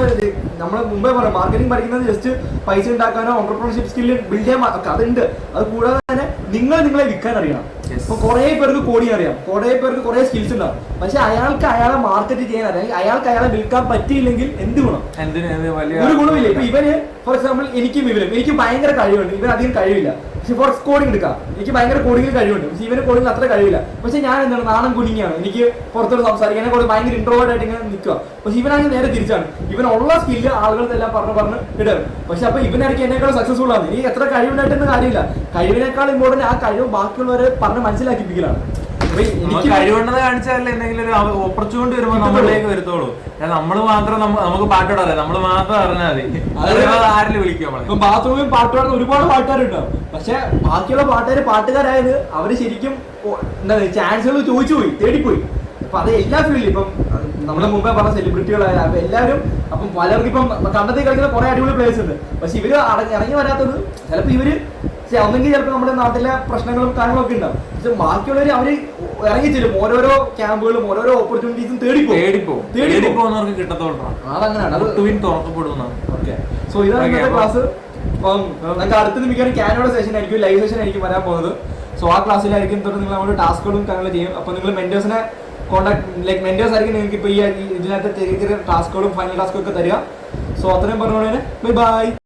നമ്മൾ മുമ്പേ പറയാം, മാർക്കറ്റിംഗ് പഠിക്കുന്നത് ജസ്റ്റ് പൈസ ഉണ്ടാക്കാനോ ഓൺടർപ്രണർഷിപ്പ് സ്കില്ല് ബിൽഡ് ചെയ്യാൻ അതുണ്ട്. അത് കൂടാതെ തന്നെ നിങ്ങളെ വിൽക്കാൻ അറിയണം. ഇപ്പൊ കുറെ പേർക്ക് കോഡിങ് അറിയാം, കുറെ പേർക്ക് കുറെ സ്കിൽസ് ഉണ്ടാവും. പക്ഷെ അയാളെ മാർക്കറ്റ് ചെയ്യാൻ അറിയാം, അയാളെ വിൽക്കാൻ പറ്റിയില്ലെങ്കിൽ എന്ത് ഗുണം? ഒരു ഗുണമില്ല. ഇപ്പൊ ഇവന് ഫോർ എക്സാമ്പിൾ എനിക്ക് ഭയങ്കര കഴിവുണ്ട്, ഇവൻ അധികം കഴിവില്ല. പക്ഷെ ഫോർ കോഡിങ് എടുക്കാം, എനിക്ക് ഭയങ്കര കോഡിങ്ങിൽ കഴിവുണ്ട്, പക്ഷെ ഇവന് കോഡിങ്ങിൽ അത്ര കഴിവില്ല. പക്ഷെ ഞാൻ എന്താണ് നാണം കുനിങ്ങിയാണ്, എനിക്ക് പുറത്തോട്ട് സംസാരിക്കാൻ ഭയങ്കര ഇൻട്രോവേർട്ട് ആയിട്ട് ഇങ്ങനെ നിൽക്കുക. പക്ഷെ ഇവനാണെങ്കിൽ നേരെ തിരിച്ചാണ്, ഇവനുള്ള സ്കില്ല് ആളുകളെല്ലാം പറഞ്ഞ് ഇടും. പക്ഷെ അപ്പൊ ഇവനായിരിക്കും എന്നെക്കാൾ സക്സസ്ഫുൾ ആണ്. ഇനി എത്ര കഴിവുണ്ടായിട്ടൊന്നും കാര്യമില്ല. കഴിവിനേക്കാൾ ഇമ്പോർട്ടന്റ് ആ കഴിവ് ബാക്കിയുള്ളവരെ പറഞ്ഞ് മനസ്സിലാക്കിപ്പിക്കലാണ്. കഴിവുണ്ടെന്ന് കാണിച്ചാലേ എന്തെങ്കിലും ഒരു ഓപ്പർച്യൂണിറ്റി വരുമ്പോൾ നമ്മളിലേക്ക് വരുത്തോളൂ. നമ്മള് മാത്രം നമുക്ക് പാട്ടോടല്ലേ, നമ്മള് മാത്രം അറിഞ്ഞാൽ മതി. ആരില് വിളിക്കും. ഇപ്പൊ ബാത്റൂമിൽ പാട്ട് പാടുന്ന ഒരുപാട് പാട്ടുകാരുണ്ടാവും. പക്ഷെ ബാക്കിയുള്ള പാട്ടുകാരായത് അവര് ശരിക്കും എന്താ ചാൻസുകൾ ചോദിച്ചു പോയി, തേടിപ്പോയി. അപ്പൊ അത് എല്ലാ ഫീൽഡിലും ഇപ്പം നമ്മുടെ മുമ്പേ പറഞ്ഞ സെലിബ്രിറ്റികളായാലും അപ്പൊ എല്ലാവരും അപ്പം പലർക്കും ഇപ്പം കണ്ടത്തിൽ കളിക്കുന്ന കുറെ അടിപൊളി പ്ലേയേഴ്സ് ഉണ്ട്. പക്ഷെ ഇവര് ഇറങ്ങി വരാത്തത് ചിലപ്പോ ഇവര് ഒന്നെങ്കിൽ ചിലപ്പോൾ നമ്മുടെ നാട്ടിലെ പ്രശ്നങ്ങളും കാര്യങ്ങളൊക്കെ ഉണ്ടാവും. പക്ഷെ ബാക്കിയുള്ളവർ അവര് ഇറങ്ങിച്ചെല്ലും, ഓരോരോ ക്യാമ്പുകളും ഓരോരോ ഓപ്പർച്യൂണിറ്റീസും തേടിപ്പോകുന്നവർക്ക് കിട്ടത്തോളാം. അതങ്ങനെയാണ്. ഓക്കെ, സോ ഇതാണ് ക്ലാസ്. അപ്പം നമുക്ക് അടുത്തത് മിക്കവാറും ക്യാനോടെ സെഷൻ ആയിരിക്കും, ലൈവ് സെഷൻ ആയിരിക്കും വരാൻ പോകുന്നത്. സോ ആ ക്ലാസ്സിലായിരിക്കും തൊട്ട് നിങ്ങൾ നമ്മുടെ ടാസ്കുകളും കാര്യങ്ങളും ചെയ്യും. അപ്പൊ നിങ്ങൾ മെന്റേഴ്സിനെ കോൺടാക്ട് മെന്റേഴ്സ് ആയിരിക്കും നിങ്ങൾക്ക് ഇപ്പൊ ഈ ഇതിനകത്ത് ചെറിയ ചെറിയ ടാസ്കുകളും ഫൈനൽ ടാസ്കും ഒക്കെ തരിക. സോ അത്രയും പറഞ്ഞോളെ ബൈ ബൈ.